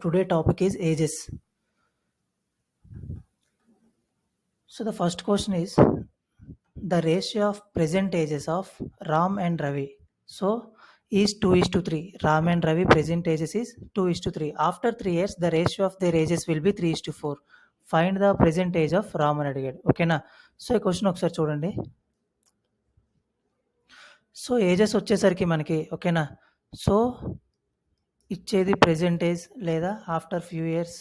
today topic is ages. So the first question is the ratio of present ages of Ram and Ravi. So is 2:3. Ram and Ravi present ages is 2:3. After 3 years, the ratio of their ages will be 3:4. Find the present age of Ram అని అడిగాడు. ఓకేనా? So ఈ question ఒకసారి చూడండి. So ages వచ్చేసరికి మనకి ఓకేనా? So ఇచ్చేది ప్రెజెంట్ ఏజ్ లేదా ఆఫ్టర్ ఫ్యూ ఇయర్స్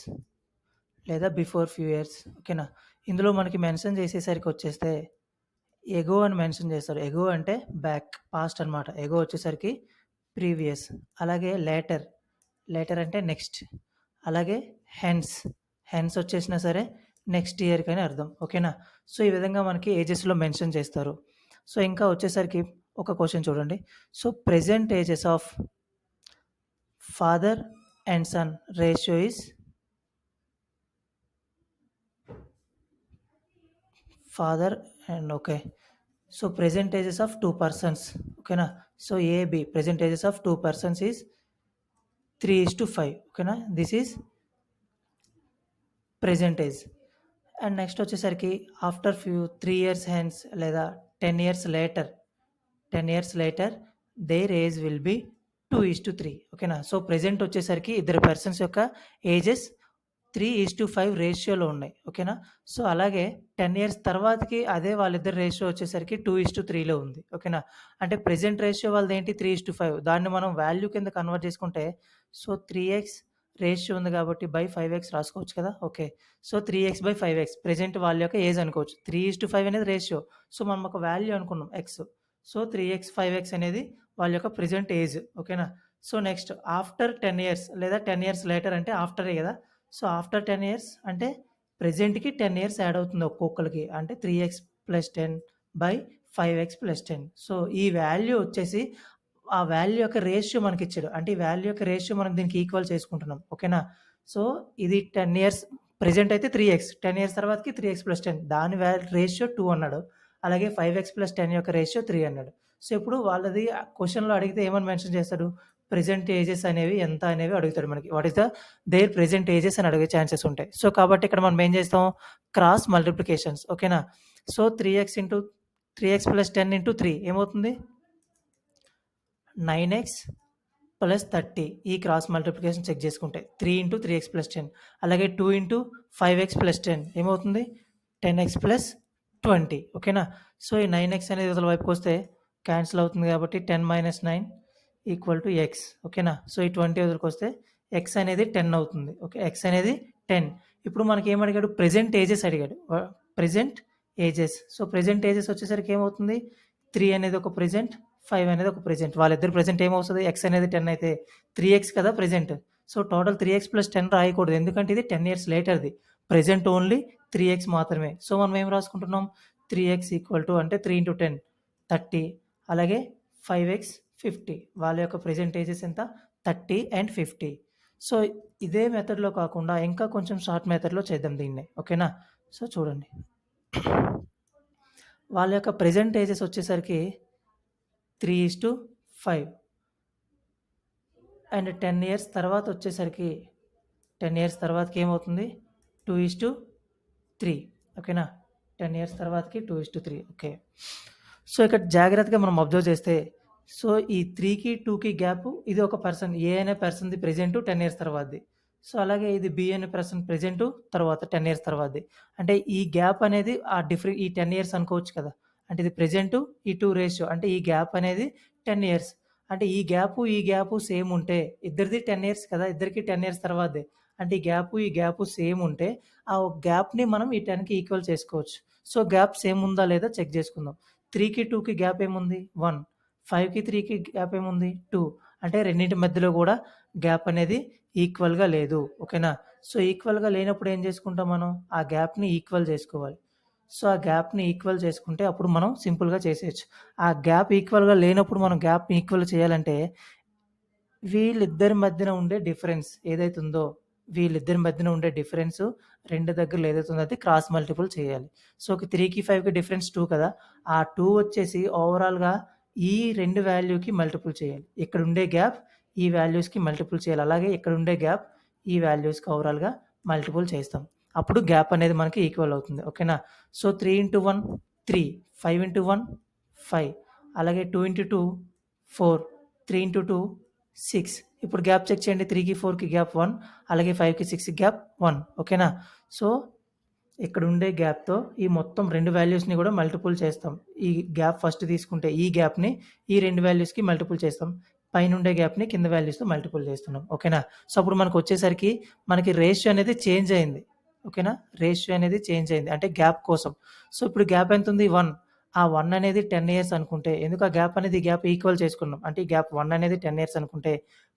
లేదా బిఫోర్ ఫ్యూ ఇయర్స్. ఓకేనా? ఇందులో మనకి మెన్షన్ చేసేసరికి వచ్చేస్తే ఎగో అని మెన్షన్ చేస్తారు. ఎగో అంటే బ్యాక్, పాస్ట్ అనమాట. ఎగో వచ్చేసరికి ప్రీవియస్. అలాగే లేటర్, లేటర్ అంటే నెక్స్ట్. అలాగే హెన్స్, హెన్స్ వచ్చేసినా సరే నెక్స్ట్ ఇయర్కి అని అర్థం. ఓకేనా? సో ఈ విధంగా మనకి ఏజెస్లో మెన్షన్ చేస్తారు. సో ఇంకా వచ్చేసరికి ఒక క్వశ్చన్ చూడండి. So present ages of father and son ratio is father and okay. So present ages of two persons. Okay na? So A, B, present ages of two persons is 3:5. Okay na? This is present age. And next వచ్చేసరికి after few 3 years hence లేదా 10 years later, 10 years later their age will be 2:3. ఓకేనా? So present వచ్చేసరికి ఇద్దరు persons యొక్క ages 3:5 రేషియోలో ఉన్నాయి. ఓకేనా? So అలాగే 10 ఇయర్స్ తర్వాతకి అదే వాళ్ళిద్దరు రేషియో వచ్చేసరికి 2:3లో ఉంది. ఓకేనా? అంటే ప్రెజెంట్ రేషియో వాళ్ళది ఏంటి 3:5. దాన్ని మనం వాల్యూ కింద కన్వర్ట్ చేసుకుంటే సో 3x రేషియో ఉంది కాబట్టి బై 5x రాసుకోవచ్చు కదా. Okay. So 3x by 5x present వాళ్ళ యొక్క ఏజ్ అనుకోవచ్చు. 3:5 అనేది రేషియో. సో మనం ఒక వాల్యూ అనుకున్నాం ఎక్స్. సో 3x 5x అనేది వాళ్ళ యొక్క ప్రెజెంట్ ఏజ్. ఓకేనా? సో నెక్స్ట్ ఆఫ్టర్ 10 ఇయర్స్ లేదా 10 ఇయర్స్ లేటర్ అంటే ఆఫ్టరే కదా. సో ఆఫ్టర్ 10 ఇయర్స్ అంటే ప్రెజెంట్కి 10 ఇయర్స్ యాడ్ అవుతుంది ఒక్కొక్కరికి. అంటే 3x + 10 బై 5x + 10. సో ఈ వాల్యూ వచ్చేసి ఆ వాల్యూ యొక్క రేషియో మనకి ఇచ్చాడు. అంటే ఈ వాల్యూ యొక్క రేషియో మనం దీనికి ఈక్వల్ చేసుకుంటున్నాం. ఓకేనా? సో ఇది 10 ఇయర్స్ ప్రెజెంట్ అయితే 3x, 10 ఇయర్స్ తర్వాతకి 3x + 10 దాని రేషియో 2 అన్నాడు. అలాగే 5x + 10 యొక్క రేషియో 3 అన్నాడు. సో ఇప్పుడు వాళ్ళది క్వశ్చన్లో అడిగితే ఏమని మెన్షన్ చేస్తాడు? ప్రెజెంట్ ఏజెస్ అనేవి ఎంత అనేవి అడుగుతాడు మనకి. What is the their present ages అని అడిగే ఛాన్సెస్ ఉంటాయి. సో కాబట్టి ఇక్కడ మనం ఏం చేస్తాం? Cross multiplications. ఓకేనా? సో 3x + 10 × 3 ఏమవుతుంది? 9x + 30. ఈ క్రాస్ మల్టిప్లికేషన్ చెక్ చేసుకుంటే 3 × 3x + 10. అలాగే 2 × 5x + 10 ఏమవుతుంది? 10x + 20. ఓకేనా? సో ఈ 9x అనేది ఇవతల వైపుకి వస్తే క్యాన్సిల్ అవుతుంది కాబట్టి 10 - 9 = x. ఓకేనా? సో ఈ 20 వదిలికి వస్తే x అనేది 10 అవుతుంది. ఓకే. x అనేది 10. ఇప్పుడు మనకి ఏం అడిగాడు? ప్రెజెంట్ ఏజెస్ అడిగాడు. Present ages. So present ages వచ్చేసరికి ఏమవుతుంది? 3 అనేది ఒక ప్రెజెంట్, 5 అనేది ఒక ప్రెజెంట్. వాళ్ళిద్దరు ప్రెజెంట్ ఏమవుతుంది? x అనేది 10 అయితే 3x కదా ప్రెజెంట్. సో టోటల్ 3x + 10 రాయకూడదు. ఎందుకంటే ఇది 10 ఇయర్స్ లేటర్ది. ప్రెజెంట్ ఓన్లీ 3x మాత్రమే. సో మనం ఏం రాసుకుంటున్నాం? 3x = అంటే 3 × 10 30. అలాగే 5x 50. వాళ్ళ యొక్క ప్రెజెంట్ ఏజెస్ ఎంత? 30 and 50. సో ఇదే మెథడ్లో కాకుండా ఇంకా కొంచెం షార్ట్ మెథడ్లో చేద్దాం దీన్ని. ఓకేనా? సో చూడండి. వాళ్ళ యొక్క ప్రెజెంట్ ఏజెస్ వచ్చేసరికి 3:5 అండ్ 10 ఇయర్స్ తర్వాత వచ్చేసరికి 10 ఇయర్స్ తర్వాతకి ఏమవుతుంది? 2:3. ఓకేనా? 10 ఇయర్స్ తర్వాతకి 2:3. ఓకే. సో ఇక్కడ జాగ్రత్తగా మనం అబ్జర్వ్ చేస్తే సో ఈ 3కి 2కి గ్యాప్ ఇది ఒక పర్సన్ ఏ అనే పర్సన్ది ప్రెజెంట్ 10 ఇయర్స్ తర్వాతది. సో అలాగే ఇది బి అనే పర్సన్ ప్రెజెంట్ తర్వాత 10 ఇయర్స్ తర్వాతది. అంటే ఈ గ్యాప్ అనేది ఈ 10 ఇయర్స్ అనుకోవచ్చు కదా. అంటే ఇది ప్రెజెంట్ ఈ 2 రేషియో అంటే ఈ గ్యాప్ అనేది 10 ఇయర్స్. అంటే ఈ గ్యాప్ సేమ్ ఉంటే ఇద్దరిది 10 ఇయర్స్ కదా. ఇద్దరికి 10 ఇయర్స్ తర్వాతదే. అంటే ఈ గ్యాప్ సేమ్ ఉంటే ఆ గ్యాప్ని మనం ఈ 10కి ఈక్వల్ చేసుకోవచ్చు. సో గ్యాప్ సేమ్ ఉందా లేదా చెక్ చేసుకుందాం. 3కి 2కి గ్యాప్ ఏముంది? 1. 5కి 3కి గ్యాప్ ఏముంది? 2. అంటే రెండింటి మధ్యలో కూడా గ్యాప్ అనేది ఈక్వల్గా లేదు. ఓకేనా? సో ఈక్వల్గా లేనప్పుడు ఏం చేసుకుంటాం మనం? ఆ గ్యాప్ని ఈక్వల్ చేసుకోవాలి. సో ఆ గ్యాప్ని ఈక్వల్ చేసుకుంటే అప్పుడు మనం సింపుల్గా చేసేయచ్చు. ఆ గ్యాప్ ఈక్వల్గా లేనప్పుడు మనం గ్యాప్ని ఈక్వల్ చేయాలంటే వీళ్ళిద్దరి మధ్యన ఉండే డిఫరెన్స్ ఏదైతే ఉందో వీళ్ళిద్దరి మధ్యన ఉండే డిఫరెన్స్ రెండు దగ్గరలో ఏదైతే ఉందో అది క్రాస్ మల్టిపుల్ చేయాలి. సో 3కి 5కి డిఫరెన్స్ 2 కదా. ఆ 2 వచ్చేసి ఓవరాల్గా ఈ రెండు వాల్యూకి మల్టిపుల్ చేయాలి. ఇక్కడ ఉండే గ్యాప్ ఈ వాల్యూస్కి మల్టిపుల్ చేయాలి. అలాగే ఇక్కడ ఉండే గ్యాప్ ఈ వాల్యూస్కి ఓవరాల్గా మల్టిపుల్ చేస్తాం. అప్పుడు గ్యాప్ అనేది మనకి ఈక్వల్ అవుతుంది. ఓకేనా. సో 3 × 1 3, 5 × 1 5, అలాగే 2 × 2 4, 3 × 2 6. ఇప్పుడు గ్యాప్ చెక్ చేయండి. 3కి 4కి గ్యాప్ 1, అలాగే 5కి 6కి గ్యాప్ 1. ఓకేనా. సో ఇక్కడ ఉండే గ్యాప్తో ఈ మొత్తం రెండు వాల్యూస్ని కూడా మల్టిపుల్ చేస్తాం. ఈ గ్యాప్ ఫస్ట్ తీసుకుంటే ఈ గ్యాప్ని ఈ రెండు వాల్యూస్కి మల్టిపుల్ చేస్తాం. పైన ఉండే గ్యాప్ని కింద వాల్యూస్తో మల్టిపుల్ చేస్తున్నాం. ఓకేనా. సో అప్పుడు మనకు వచ్చేసరికి మనకి రేషియో అనేది చేంజ్ అయింది. ఓకేనా. రేషియో అనేది చేంజ్ అయింది అంటే గ్యాప్ కోసం. సో ఇప్పుడు గ్యాప్ ఎంత ఉంది 1. ఆ 1 అనేది 10 ఇయర్స్ అనుకుంటే, ఎందుకు ఆ గ్యాప్ అనేది గ్యాప్ ఈక్వల్ చేసుకున్నాం అంటే ఈ గ్యాప్ 1 అనేది 10 ఇయర్స్ అనుకుంటే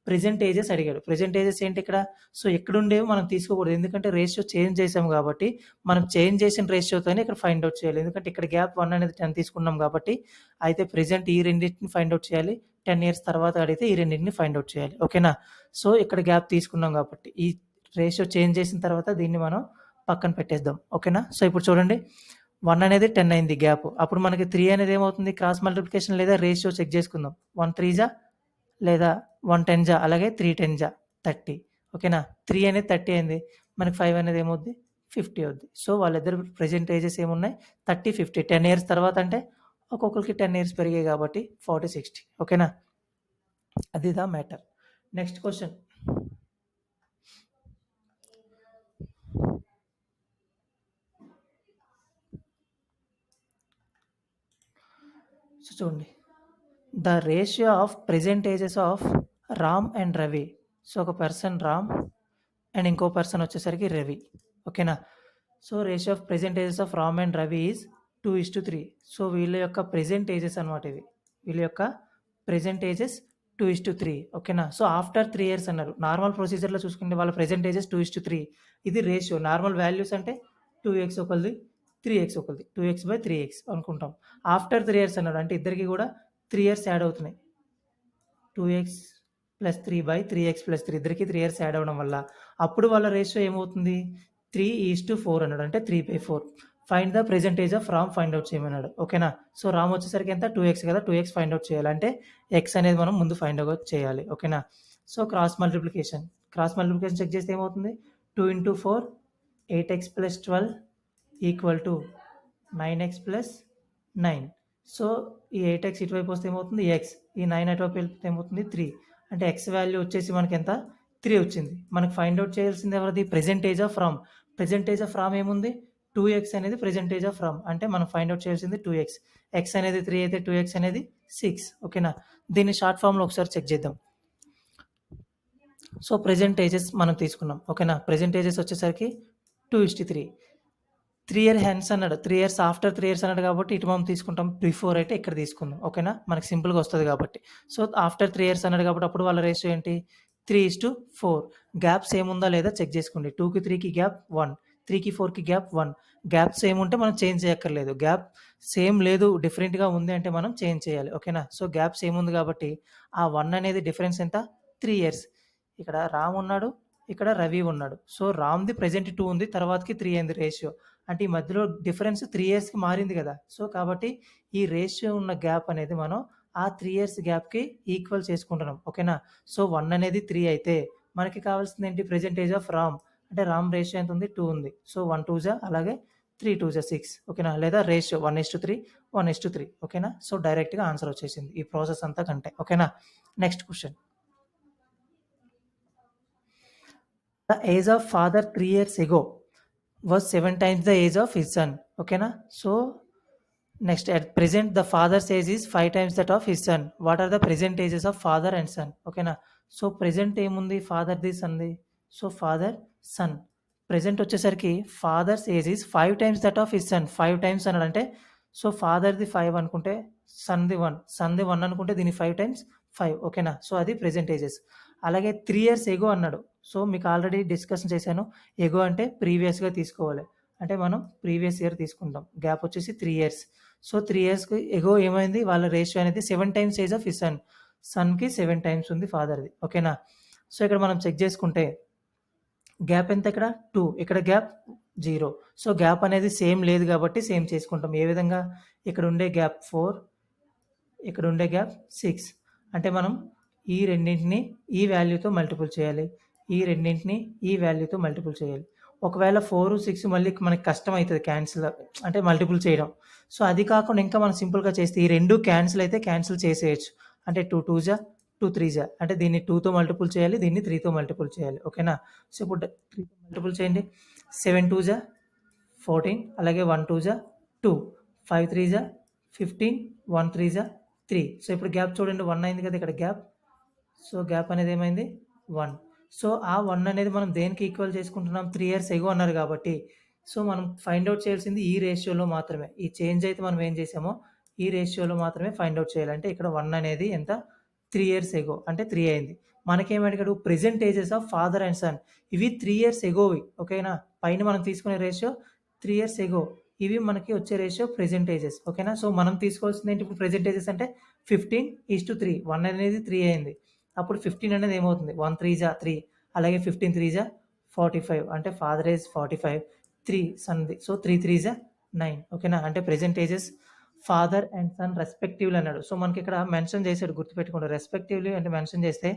ప్రెజెంట్ ఏజెస్ అడిగాడు. ప్రెజెంట్ ఏజెస్ ఏంటి ఇక్కడ? సో ఎక్కడుండేవి మనం తీసుకోకూడదు. ఎందుకంటే రేషియో చేంజ్ చేసాం కాబట్టి మనం చేంజ్ చేసిన రేషియోతోనే ఇక్కడ ఫైండ్ అవుట్ చేయాలి. ఎందుకంటే ఇక్కడ గ్యాప్ 1 అనేది 10 తీసుకున్నాం కాబట్టి అయితే ప్రెజెంట్ ఈ రెండింటిని ఫైండ్ అవుట్ చేయాలి. 10 ఇయర్స్ తర్వాత అడిగితే ఈ రెండింటిని ఫైండ్ అవుట్ చేయాలి. ఓకేనా. సో ఇక్కడ గ్యాప్ తీసుకున్నాం కాబట్టి ఈ రేషియో చేంజ్ చేసిన తర్వాత దీన్ని మనం పక్కన పెట్టేద్దాం. ఓకేనా. సో ఇప్పుడు చూడండి 1 అనేది 10 అయింది గ్యాప్. అప్పుడు మనకి 3 అనేది ఏమవుతుంది? క్రాస్ మల్టిప్లికేషన్ లేదా రేషియో చెక్ చేసుకుందాం. 1 3 లేదా 1 10 అలాగే 3 10 30. ఓకేనా. 3 అనేది 30 అయింది. మనకి 5 అనేది ఏమవుద్ది? 50 అవుద్ది. సో వాళ్ళిద్దరు ప్రెజెంట్ ఏజెస్ ఏమున్నాయి? 30 50. 10 ఇయర్స్ తర్వాత అంటే ఒక్కొక్కరికి 10 ఇయర్స్ పెరిగాయి కాబట్టి 40 60. ఓకేనా. అది the matter. Next question. So చూడండి, the ratio of present ages of Ram and Ravi. So ఒక పర్సన్ రామ్ అండ్ ఇంకో పర్సన్ వచ్చేసరికి రవి. ఓకేనా. So ratio of present ages of Ram and Ravi is 2:3. So వీళ్ళ యొక్క ప్రెజెంట్ ఏజెస్ అనమాట ఇవి. వీళ్ళ యొక్క ప్రెజెంట్ ఏజెస్ 2:3. ఓకేనా. సో ఆఫ్టర్ 3 ఇయర్స్ అన్నారు. నార్మల్ ప్రొసీజర్లో చూసుకుంటే వాళ్ళ ప్రెజెంట్ ఏజెస్ 2:3. ఇది రేషియో. నార్మల్ వాల్యూస్ అంటే 2x ఒకరిది 3x ఒకరిది 2x/3x అనుకుంటాం. ఆఫ్టర్ 3 ఇయర్స్ అన్నాడు అంటే ఇద్దరికి కూడా 3 ఇయర్స్ యాడ్ అవుతున్నాయి. 2x + 3/3x+3 ఇద్దరికి 3 ఇయర్స్ యాడ్ అవ్వడం వల్ల అప్పుడు వాళ్ళ రేషియో ఏమవుతుంది? 3:4 అన్నాడు అంటే 3/4. Find the present age of Ram find out చేయమన్నాడు. ఓకేనా. సో రామ్ వచ్చేసరికి ఎంత? 2x కదా. 2x ఫైండ్ అవుట్ చేయాలంటే x అనేది మనం ముందు ఫైండ్ అవుట్ చేయాలి. ఓకేనా. సో క్రాస్ మల్టిప్లికేషన్ చెక్ చేస్తే ఏమవుతుంది? 2 × 4 8x + 12 = 9x + 9. సో ఈ 8x ఇటువైపు వస్తే ఏమవుతుంది? x. ఈ 9 అటువైపు వెళ్తే ఏమవుతుంది? 3. అంటే x వాల్యూ వచ్చేసి మనకి ఎంత? 3 వచ్చింది. మనకు ఫైండ్ అవుట్ చేయాల్సింది ఎవరిది? Present age of Ram. Present age of Ram ఏముంది? 2x అనేది ప్రెజెంట్ ఏజ్ ఆఫ్ రామ్. అంటే మనం ఫైండ్ అవుట్ చేయాల్సింది 2x. x అనేది 3 అయితే 2x అనేది 6. ఓకేనా. దీన్ని షార్ట్ ఫామ్లో ఒకసారి చెక్ చేద్దాం. సో ప్రెజెంట్ ఏజెస్ మనం తీసుకున్నాం. ఓకేనా. ప్రెజెంట్ ఏజెస్ వచ్చేసరికి 2:3. 3 ఇయర్ హెన్స్ అన్నాడు. 3 ఇయర్స్ ఆఫ్టర్ 3 ఇయర్స్ అన్నాడు కాబట్టి ఇటు మనం తీసుకుంటాం. బిఫోర్ అయితే ఇక్కడ తీసుకుందాం. ఓకేనా. మనకి సింపుల్గా వస్తుంది కాబట్టి. సో ఆఫ్టర్ 3 ఇయర్స్ అన్నాడు కాబట్టి అప్పుడు వాళ్ళ రేషియో ఏంటి? 3:4. గ్యాప్ సేమ్ ఉందా లేదా చెక్ చేసుకోండి. 2కి 3కి గ్యాప్ 1, 3కి 4కి గ్యాప్ 1. గ్యాప్ సేమ్ ఉంటే మనం చేంజ్ చేయక్కర్లేదు. గ్యాప్ సేమ్ లేదు డిఫరెంట్గా ఉంది అంటే మనం చేంజ్ చేయాలి. ఓకేనా. సో గ్యాప్ సేమ్ ఉంది కాబట్టి ఆ 1 అనేది డిఫరెన్స్ ఎంత? 3 ఇయర్స్. ఇక్కడ రామ్ ఉన్నాడు, ఇక్కడ రవి ఉన్నాడు. సో రామ్ది ప్రెజెంట్ 2 ఉంది, తర్వాతకి 3 అయింది రేషియో. అంటే ఈ మధ్యలో డిఫరెన్స్ 3 ఇయర్స్కి మారింది కదా. సో కాబట్టి ఈ రేషియో ఉన్న గ్యాప్ అనేది మనం ఆ 3 ఇయర్స్ గ్యాప్కి ఈక్వల్ చేసుకుంటున్నాం. ఓకేనా. సో 1 అనేది 3 అయితే మనకి కావాల్సింది ఏంటి? Present age of Ram. అంటే రామ్ రేషియో ఎంత ఉంది? 2 ఉంది. సో 1 2 అలాగే 3 2 6. ఓకేనా. లేదా రేషియో 1:3 1:3. ఓకేనా. సో డైరెక్ట్గా ఆన్సర్ వచ్చేసింది ఈ ప్రాసెస్ అంతా కంటే. ఓకేనా. Next question. The age of father 3 years ago was 7 times the age of his son. ఓకేనా. So next at present the father's age is 5 times that of his son. What are the present ages of father and son? ఓకేనా. So present ఏముంది? ఫాదర్ది సన్ది. So father son. Present వచ్చేసరికి father's age is 5 times that of his son. 5 times అన్నాడు అంటే so ఫాదర్ది 5 అనుకుంటే సన్ది 1 అనుకుంటే దీని 5 times 5. ఓకేనా. సో అది ప్రెజెంట్ ఏజెస్. అలాగే 3 ఇయర్స్ ఎగో అన్నాడు. సో మీకు ఆల్రెడీ డిస్కషన్ చేశాను. ఎగో అంటే ప్రీవియస్గా తీసుకోవాలి. అంటే మనం ప్రీవియస్ ఇయర్ తీసుకుంటాం. గ్యాప్ వచ్చేసి 3 ఇయర్స్. సో 3 ఇయర్స్కి ఎగో ఏమైంది? వాళ్ళ రేషియో అనేది 7 times age of his son. సన్కి 7 times ఉంది ఫాదర్ది. ఓకేనా. సో ఇక్కడ మనం చెక్ చేసుకుంటే గ్యాప్ ఎంత? ఇక్కడ 2, ఇక్కడ గ్యాప్ 0. సో గ్యాప్ అనేది సేమ్ లేదు కాబట్టి సేమ్ చేసుకుంటాం. ఏ విధంగా? ఇక్కడ ఉండే గ్యాప్ 4, ఇక్కడ ఉండే గ్యాప్ 6. అంటే మనం ఈ రెండింటిని ఈ వాల్యూతో మల్టిపుల్ చేయాలి. ఈ రెండింటిని ఈ వాల్యూతో మల్టిపుల్ చేయాలి. ఒకవేళ 4, 6 మళ్ళీ మనకి కష్టమైతది క్యాన్సిల్ అంటే మల్టిపుల్ చేయడం. సో, అది కాకుండా ఇంకా మనం సింపుల్‌గా చేస్తే ఈ 2 క్యాన్సిల్ అయితే క్యాన్సిల్ చేసేయొచ్చు. అంటే 2 2 జా 2 3 జా అంటే దీన్ని 2తో మల్టిపుల్ చేయాలి. దీన్ని 3తో మల్టిపుల్ చేయాలి. ఓకేనా? సో, ఇప్పుడు 3తో మల్టిపుల్ చేయండి. 7 2 జా 14 అలాగే 1 2 జా 2 5 3 జా 15 1 3 జా 3. సో, ఇప్పుడు గ్యాప్ చూడండి 1 అయింది కదా ఇక్కడ గ్యాప్. సో, గ్యాప్ అనేది ఏమైంది 1. సో, ఆ 1 అనేది మనం దేనికి ఈక్వల్ చేసుకుంటున్నాం 3 ఇయర్స్ ఎగో అన్నారు కాబట్టి, సో, మనం ఫైండ్ ఔట్ చేయాల్సింది ఈ రేషియోలో మాత్రమే. ఈ చేంజ్ అయితే మనం ఏం చేసామో ఈ రేషియోలో మాత్రమే ఫైండ్ ఔట్ చేయాలి. అంటే ఇక్కడ 1 అనేది ఎంత 3 ఇయర్స్ ఎగో అంటే 3 అయింది. మనకేం అడిగాడు present ages of father and son. ఇవి 3 ఇయర్స్ ఎగోవి. ఓకేనా? పైన మనం తీసుకునే రేషియో 3 ఇయర్స్ ఎగో. ఇవి మనకి వచ్చే రేషియో ప్రెజెంట్ ఏజెస్. ఓకేనా? సో, మనం తీసుకోవాల్సింది ఏంటి ఇప్పుడు ప్రెజెంట్ ఏజెస్ అంటే 15:3. 1 అనేది 3 అయింది. అప్పుడు 15 అనేది ఏమవుతుంది 1 3 జా 3 అలాగే 15 3 జా 45 అంటే ఫాదర్ ఏజ్ 45 3 సన్‌ది. సో, 3 3 జా 9. ఓకేనా? అంటే present ages father and son respectively అన్నాడు. సో, మనకి ఇక్కడ మెన్షన్ చేసాడు గుర్తుపెట్టుకోండి. రెస్పెక్టివ్‌లీ అంటే మెన్షన్ చేస్తే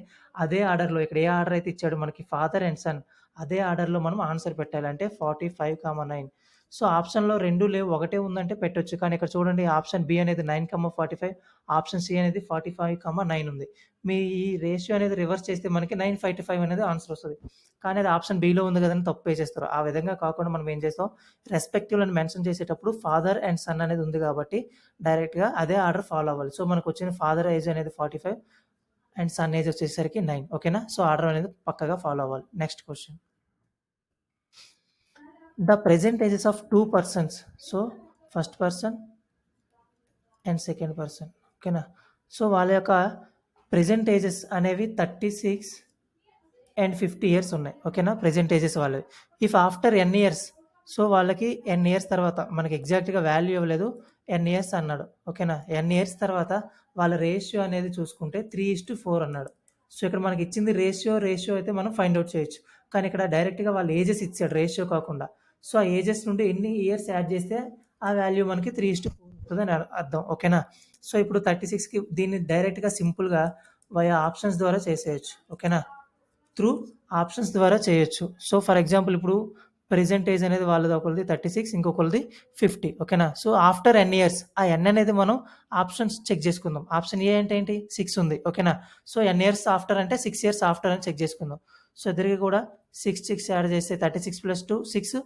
అదే ఆర్డర్‌లో ఇక్కడ ఏ ఆర్డర్ అయితే ఇచ్చాడో మనకి ఫాదర్ అండ్ సన్ అదే ఆర్డర్‌లో మనం ఆన్సర్ పెట్టాలి. అంటే 45, 9. సో, ఆప్షన్‌లో 2 లేవు. ఒకటే ఉందంటే పెట్టొచ్చు. కానీ ఇక్కడ చూడండి ఆప్షన్ బి అనేది 9, 45 ఆప్షన్ సి అనేది 45, 9 ఉంది. మీ ఈ రేషియో అనేది రివర్స్ చేస్తే మనకి 9, 5 అనేది ఆన్సర్ వస్తది. కానీ అది ఆప్షన్ బిలో ఉంది కదని తప్పు వేసేస్తారు. ఆ విధంగా కాకుండా మనం ఏం చేస్తాం రెస్పెక్టివ్ అని మెన్షన్ చేసేటప్పుడు ఫాదర్ అండ్ సన్ అనేది ఉంది కాబట్టి డైరెక్ట్‌గా అదే ఆర్డర్ ఫాలో అవ్వాలి. సో, మనకొచ్చిన ఫాదర్ ఏజ్ అనేది 45 అండ్ సన్ ఏజ్ వచ్చేసరికి 9. ఓకేనా? సో, ఆర్డర్ అనేది పక్కాగా ఫాలో అవ్వాలి. Next question. The present ages of 2 persons. So, first person and second person. ఓకేనా? సో, వాళ్ళ యొక్క ప్రెజెంట్ ఏజెస్ అనేవి 36 అండ్ 50 ఇయర్స్ ఉన్నాయి. ఓకేనా? ప్రెజెంట్ ఏజెస్ వాళ్ళవి. If after n years so, వాళ్ళకి ఎన్ ఇయర్స్ తర్వాత మనకి ఎగ్జాక్ట్‌గా వాల్యూ ఇవ్వలేదు. ఎన్ ఇయర్స్ అన్నాడు. ఓకేనా? ఎన్ ఇయర్స్ తర్వాత వాళ్ళ రేషియో అనేది చూసుకుంటే 3:4 అన్నాడు. సో, ఇక్కడ మనకి ఇచ్చింది రేషియో అయితే మనం ఫైండ్ ఔట్ చేయొచ్చు. కానీ ఇక్కడ డైరెక్ట్‌గా వాళ్ళ ఏజెస్ ఇచ్చాడు రేషియో కాకుండా. సో, ఆ ఏజెస్ నుండి ఎన్ని ఇయర్స్ యాడ్ చేస్తే ఆ వాల్యూ మనకి 3:4 వస్తదని అర్థం. ఓకేనా? సో, ఇప్పుడు 36కి దీన్ని డైరెక్ట్‌గా సింపుల్‌గా వయా ఆప్షన్స్ ద్వారా చేసేయొచ్చు. ఓకేనా? త్రూ ఆప్షన్స్ ద్వారా చేయొచ్చు. సో, ఫర్ ఎగ్జాంపుల్ ఇప్పుడు ప్రెజెంట్ ఏజ్ అనేది వాళ్ళది ఒకళ్ళది 36 ఇంకొకళ్ళది 50. ఓకేనా? సో, ఆఫ్టర్ ఎన్ ఇయర్స్ ఆ ఎన్ అనేది మనం ఆప్షన్స్ చెక్ చేసుకుందాం. ఆప్షన్ ఏ అంటే ఏంటి 6 ఉంది. ఓకేనా? సో, ఎన్ ఇయర్స్ ఆఫ్టర్ అంటే 6 ఇయర్స్ ఆఫ్టర్ అని చెక్ చేసుకుందాం. సో, ఇద్దరికి కూడా 6 యాడ్ చేస్తే 36 + 2 6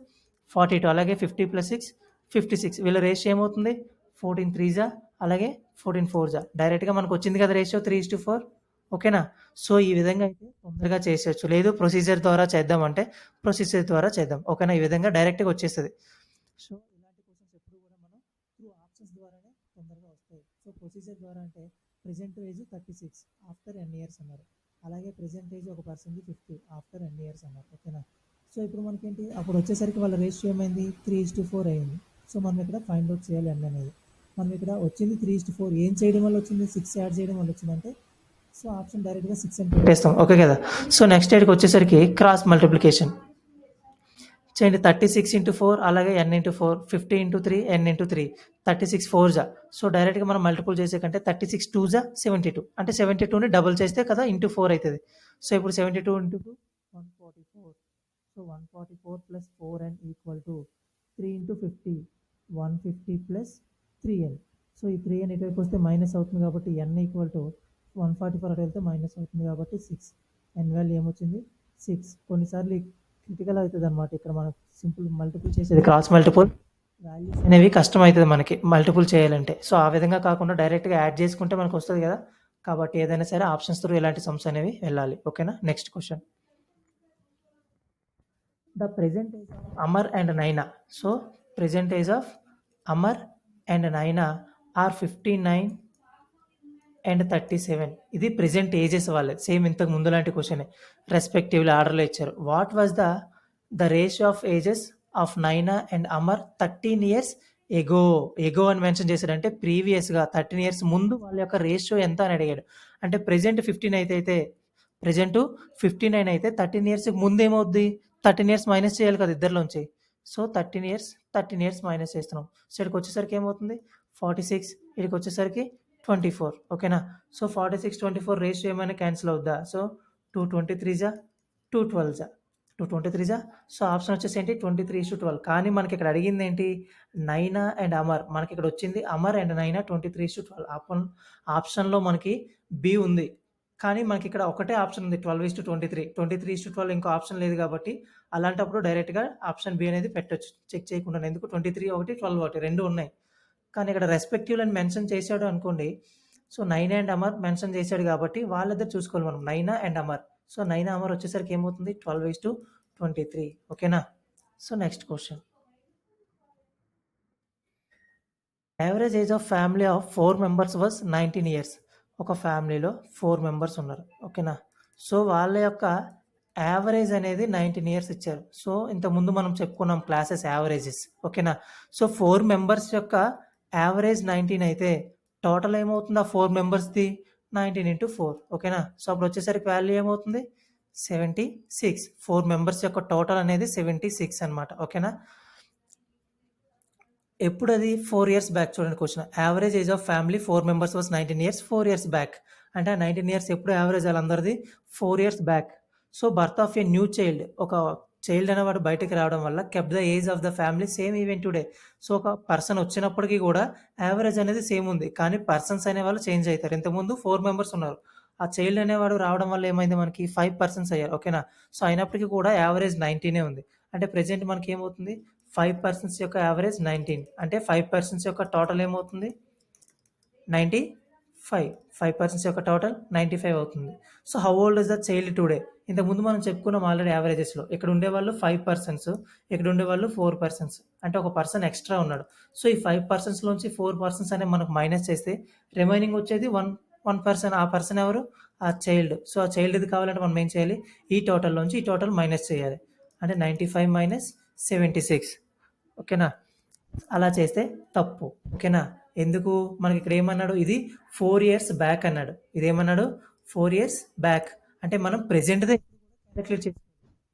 42 అలాగే 50 + 6 56 వీళ్ళ రేషియో ఏమవుతుంది 14 3 జా అలాగే 14 4 జా డైరెక్ట్‌గా మనకు వచ్చింది కదా రేషియో 3:4. ఓకేనా? సో, ఈ విధంగా అయితే తొందరగా చేసేయొచ్చు. లేదు ప్రొసీజర్ ద్వారా చేద్దామంటే ప్రొసీజర్ ద్వారా చేద్దాం. ఓకేనా? ఈ విధంగా డైరెక్ట్‌గా వచ్చేస్తది. సో, ఇలాంటి క్వెషన్స్ ఎప్పుడు కూడా మనం త్రూ ఆప్షన్స్ ద్వారానే తొందరగా వస్తాయి. సో, ప్రొసీజర్ ద్వారా అంటే present age 36 after n years అన్నారు. అలాగే ప్రెజెంట్ ఏజ్ ఒక పర్సన్‌ది 50 ఆఫ్టర్ ఎన్ ఇయర్స్ అన్నారు. ఓకేనా? సో, ఇప్పుడు మనకేంటి అప్పుడు వచ్చేసరికి వాళ్ళ రేషియో ఏమైంది 3:4 అయింది. సో, మనం ఇక్కడ ఫైండ్ ఔట్ చేయాలి ఎన్ అనేది. మనం ఇక్కడ వచ్చింది 3:4 ఏం చేయడం వల్ల వచ్చింది 6 యాడ్ చేయడం వల్ల వచ్చిందంటే సో, ఆప్షన్ డైరెక్ట్‌గా 6 అని పెట్టేస్తాం. ఓకే కదా? సో, నెక్స్ట్ స్టేజ్‌కి వచ్చేసరికి క్రాస్ మల్టిప్లికేషన్ చేయండి. 36 × 4 అలాగే n × 4 50 × 3 n × 3 36 4 జా. సో, డైరెక్ట్‌గా మనం మల్టిపుల్ చేసే కంటే 36 2 జా 72 అంటే 72ని డబుల్ చేస్తే కదా ఇంటూ 4 అయితది. సో, ఇప్పుడు 72 × 2 144. So, 144 + 4n = 3 × 50 150 + 3n. సో, ఈ 3n ఇటువైపు వస్తే మైనస్ అవుతుంది కాబట్టి n = 144 అటు వెళ్తే మైనస్ అవుతుంది కాబట్టి 6. n వాల్యూ ఏమొచ్చింది 6. కొన్నిసార్లు క్రిటికల్ అవుతుందన్నమాట. ఇక్కడ మనం సింపుల్ మల్టిపుల్ చేసేది క్రాస్ మల్టిపుల్ వాల్యూస్ అనేవి కష్టమవుతుంది మనకి మల్టిపుల్ చేయాలంటే. సో, ఆ విధంగా కాకుండా డైరెక్ట్‌గా యాడ్ చేసుకుంటే మనకు వస్తది కదా! కాబట్టి ఏదైనా సరే ఆప్షన్స్ త్రూ ఇలాంటి సమ్స్ అనేవి వెళ్ళాలి. ఓకేనా? Next question. The present age of Amar and Naina. So, present age of Amar and Naina are 59 and 37. ఇది ప్రెజెంట్ ఏజెస్ వాళ్ళది. సేమ్ ఇంతకు ముందు లాంటి క్వెషనే. రెస్పెక్టివ్‌లీ ఆర్డర్‌లో ఇచ్చారు. What was the ratio of ages of నైనా అండ్ అమర్ 13 ఇయర్స్ ఎగో. ఎగో అని mention చేశాడు. అంటే ప్రీవియస్‌గా 13 ఇయర్స్ ముందు వాళ్ళ యొక్క రేషియో ఎంత అని అడిగాడు. అంటే ప్రెజెంట్ 15 అయితే ప్రెజెంట్ 59 అయితే 13 ఇయర్స్‌కి ముందు ఏమవుద్ది 13 ఇయర్స్ మైనస్ చేయాలి కదా ఇద్దరిలోంచి. సో, 13 ఇయర్స్ మైనస్ చేస్తున్నాం. సో, ఇక్కడికి వచ్చేసరికి ఏమవుతుంది 46 ఇక్కడికి వచ్చేసరికి 24. ఓకేనా? సో, 46, 24 రేషియో ఏమైనా క్యాన్సిల్ అవుద్దా? సో, 2 23 జా 2 12 2 23 సో, ఆప్షన్ వచ్చేసి ఏంటి 23:12 కానీ మనకిక్కడ అడిగిందేంటి నైనా అండ్ అమర్. మనకిక్కడ వచ్చింది అమర్ అండ్ నైనా 23:12 ఆప్షన్‌లో మనకి బి ఉంది. కానీ మనకిక్కడ ఒకటే ఆప్షన్ ఉంది 12:23. 23:12 ఇంకో ఆప్షన్ లేదు కాబట్టి అలాంటప్పుడు డైరెక్ట్‌గా ఆప్షన్ బి అనేది పెట్టొచ్చు. చెక్ చేయకుండానే. ఎందుకు 23 ఒకటి, 12 ఒకటి 2 ఉన్నాయి. కానీ ఇక్కడ రెస్పెక్టివ్‌లు అని మెన్షన్ చేశాడు అనుకోండి. సో, నైనా అండ్ అమర్ మెన్షన్ చేశాడు కాబట్టి వాళ్ళిద్దరు చూసుకోవాలి మనం. నైనా అండ్ అమర్. సో, నైనా, అమర్ వచ్చేసరికి ఏమవుతుంది 12:23 ఓకేనా? So, next question. Average age of family of 4 members was 19 years. ఒక ఫ్యామిలీలో 4 మెంబర్స్ ఉన్నారు. ఓకేనా? సో, వాళ్ళ యొక్క యావరేజ్ అనేది 19 ఇయర్స్ ఇచ్చారు. సో, ఇంతకుముందు మనం చెప్పుకున్నాం క్లాసెస్ యావరేజెస్. ఓకేనా? సో, 4 మెంబర్స్ యొక్క యావరేజ్ 19 అయితే టోటల్ ఏమవుతుంది ఆ 4 మెంబర్స్‌ది 19 ఇంటూ 4 ఓకేనా? సో, అప్పుడు వచ్చేసరికి వాల్యూ ఏమవుతుంది 76. 4 మెంబర్స్ యొక్క టోటల్ అనేది 76 అనమాట. ఓకేనా? ఎప్పుడది 4 ఇయర్స్ బ్యాక్ చూడండి question. Average age of family 4 members was 19 years 4 years back. అంటే ఆ 19 ఇయర్స్ ఎప్పుడు యావరేజ్ ఆళ్ళందరిది 4 years back. So, birth of a new child ఒక చైల్డ్ అనేవాడు బయటకి రావడం వల్ల kept the age of the family same even today. So, ఒక పర్సన్ వచ్చినప్పటికి కూడా యావరేజ్ అనేది సేమ్ ఉంది. కానీ పర్సన్స్ అనేవాళ్ళు చేంజ్ అయితారు. ఇంతకుముందు 4 మెంబర్స్ ఉన్నారు. ఆ చైల్డ్ అనేవాడు రావడం వల్ల ఏమైంది మనకి 5 పర్సన్స్ అయ్యారు. ఓకేనా? సో, అయినప్పటికీ కూడా యావరేజ్ 19 ఉంది. అంటే ప్రెజెంట్ మనకేమవుతుంది 5 పర్సన్స్ యొక్క యావరేజ్ 19 అంటే 5 పర్సన్స్ యొక్క టోటల్ ఏమవుతుంది 95. 5 పర్సన్స్ యొక్క టోటల్ 95 అవుతుంది. So, how old is the child today? ఇంతకుముందు మనం చెప్పుకున్నాం ఆల్రెడీ యావరేజెస్‌లో. ఇక్కడ ఉండేవాళ్ళు 5 పర్సన్స్, ఇక్కడ ఉండేవాళ్ళు 4 పర్సన్స్. అంటే ఒక పర్సన్ ఎక్స్ట్రా ఉన్నాడు. సో, ఈ 5 పర్సన్స్‌లోంచి 4 పర్సన్స్ అనేవి మనకు మైనస్ చేస్తే రిమైనింగ్ వచ్చేది 1 పర్సన్. ఆ పర్సన్ ఎవరు? ఆ చైల్డ్. సో, ఆ చైల్డ్‌ది కావాలంటే మనం ఏం చేయాలి? ఈ టోటల్‌లోంచి ఈ టోటల్ మైనస్ చేయాలి. అంటే 95 మైనస్ 76 ఓకేనా? అలా చేస్తే తప్పు. ఓకేనా? ఎందుకు? మనకిక్కడ ఏమన్నాడు? ఇది 4 ఇయర్స్ బ్యాక్ అన్నాడు. ఇదేమన్నాడు? 4 ఇయర్స్ బ్యాక్. అంటే మనం ప్రెజెంట్‌దే క్యాలిక్యులేట్ చేసాం.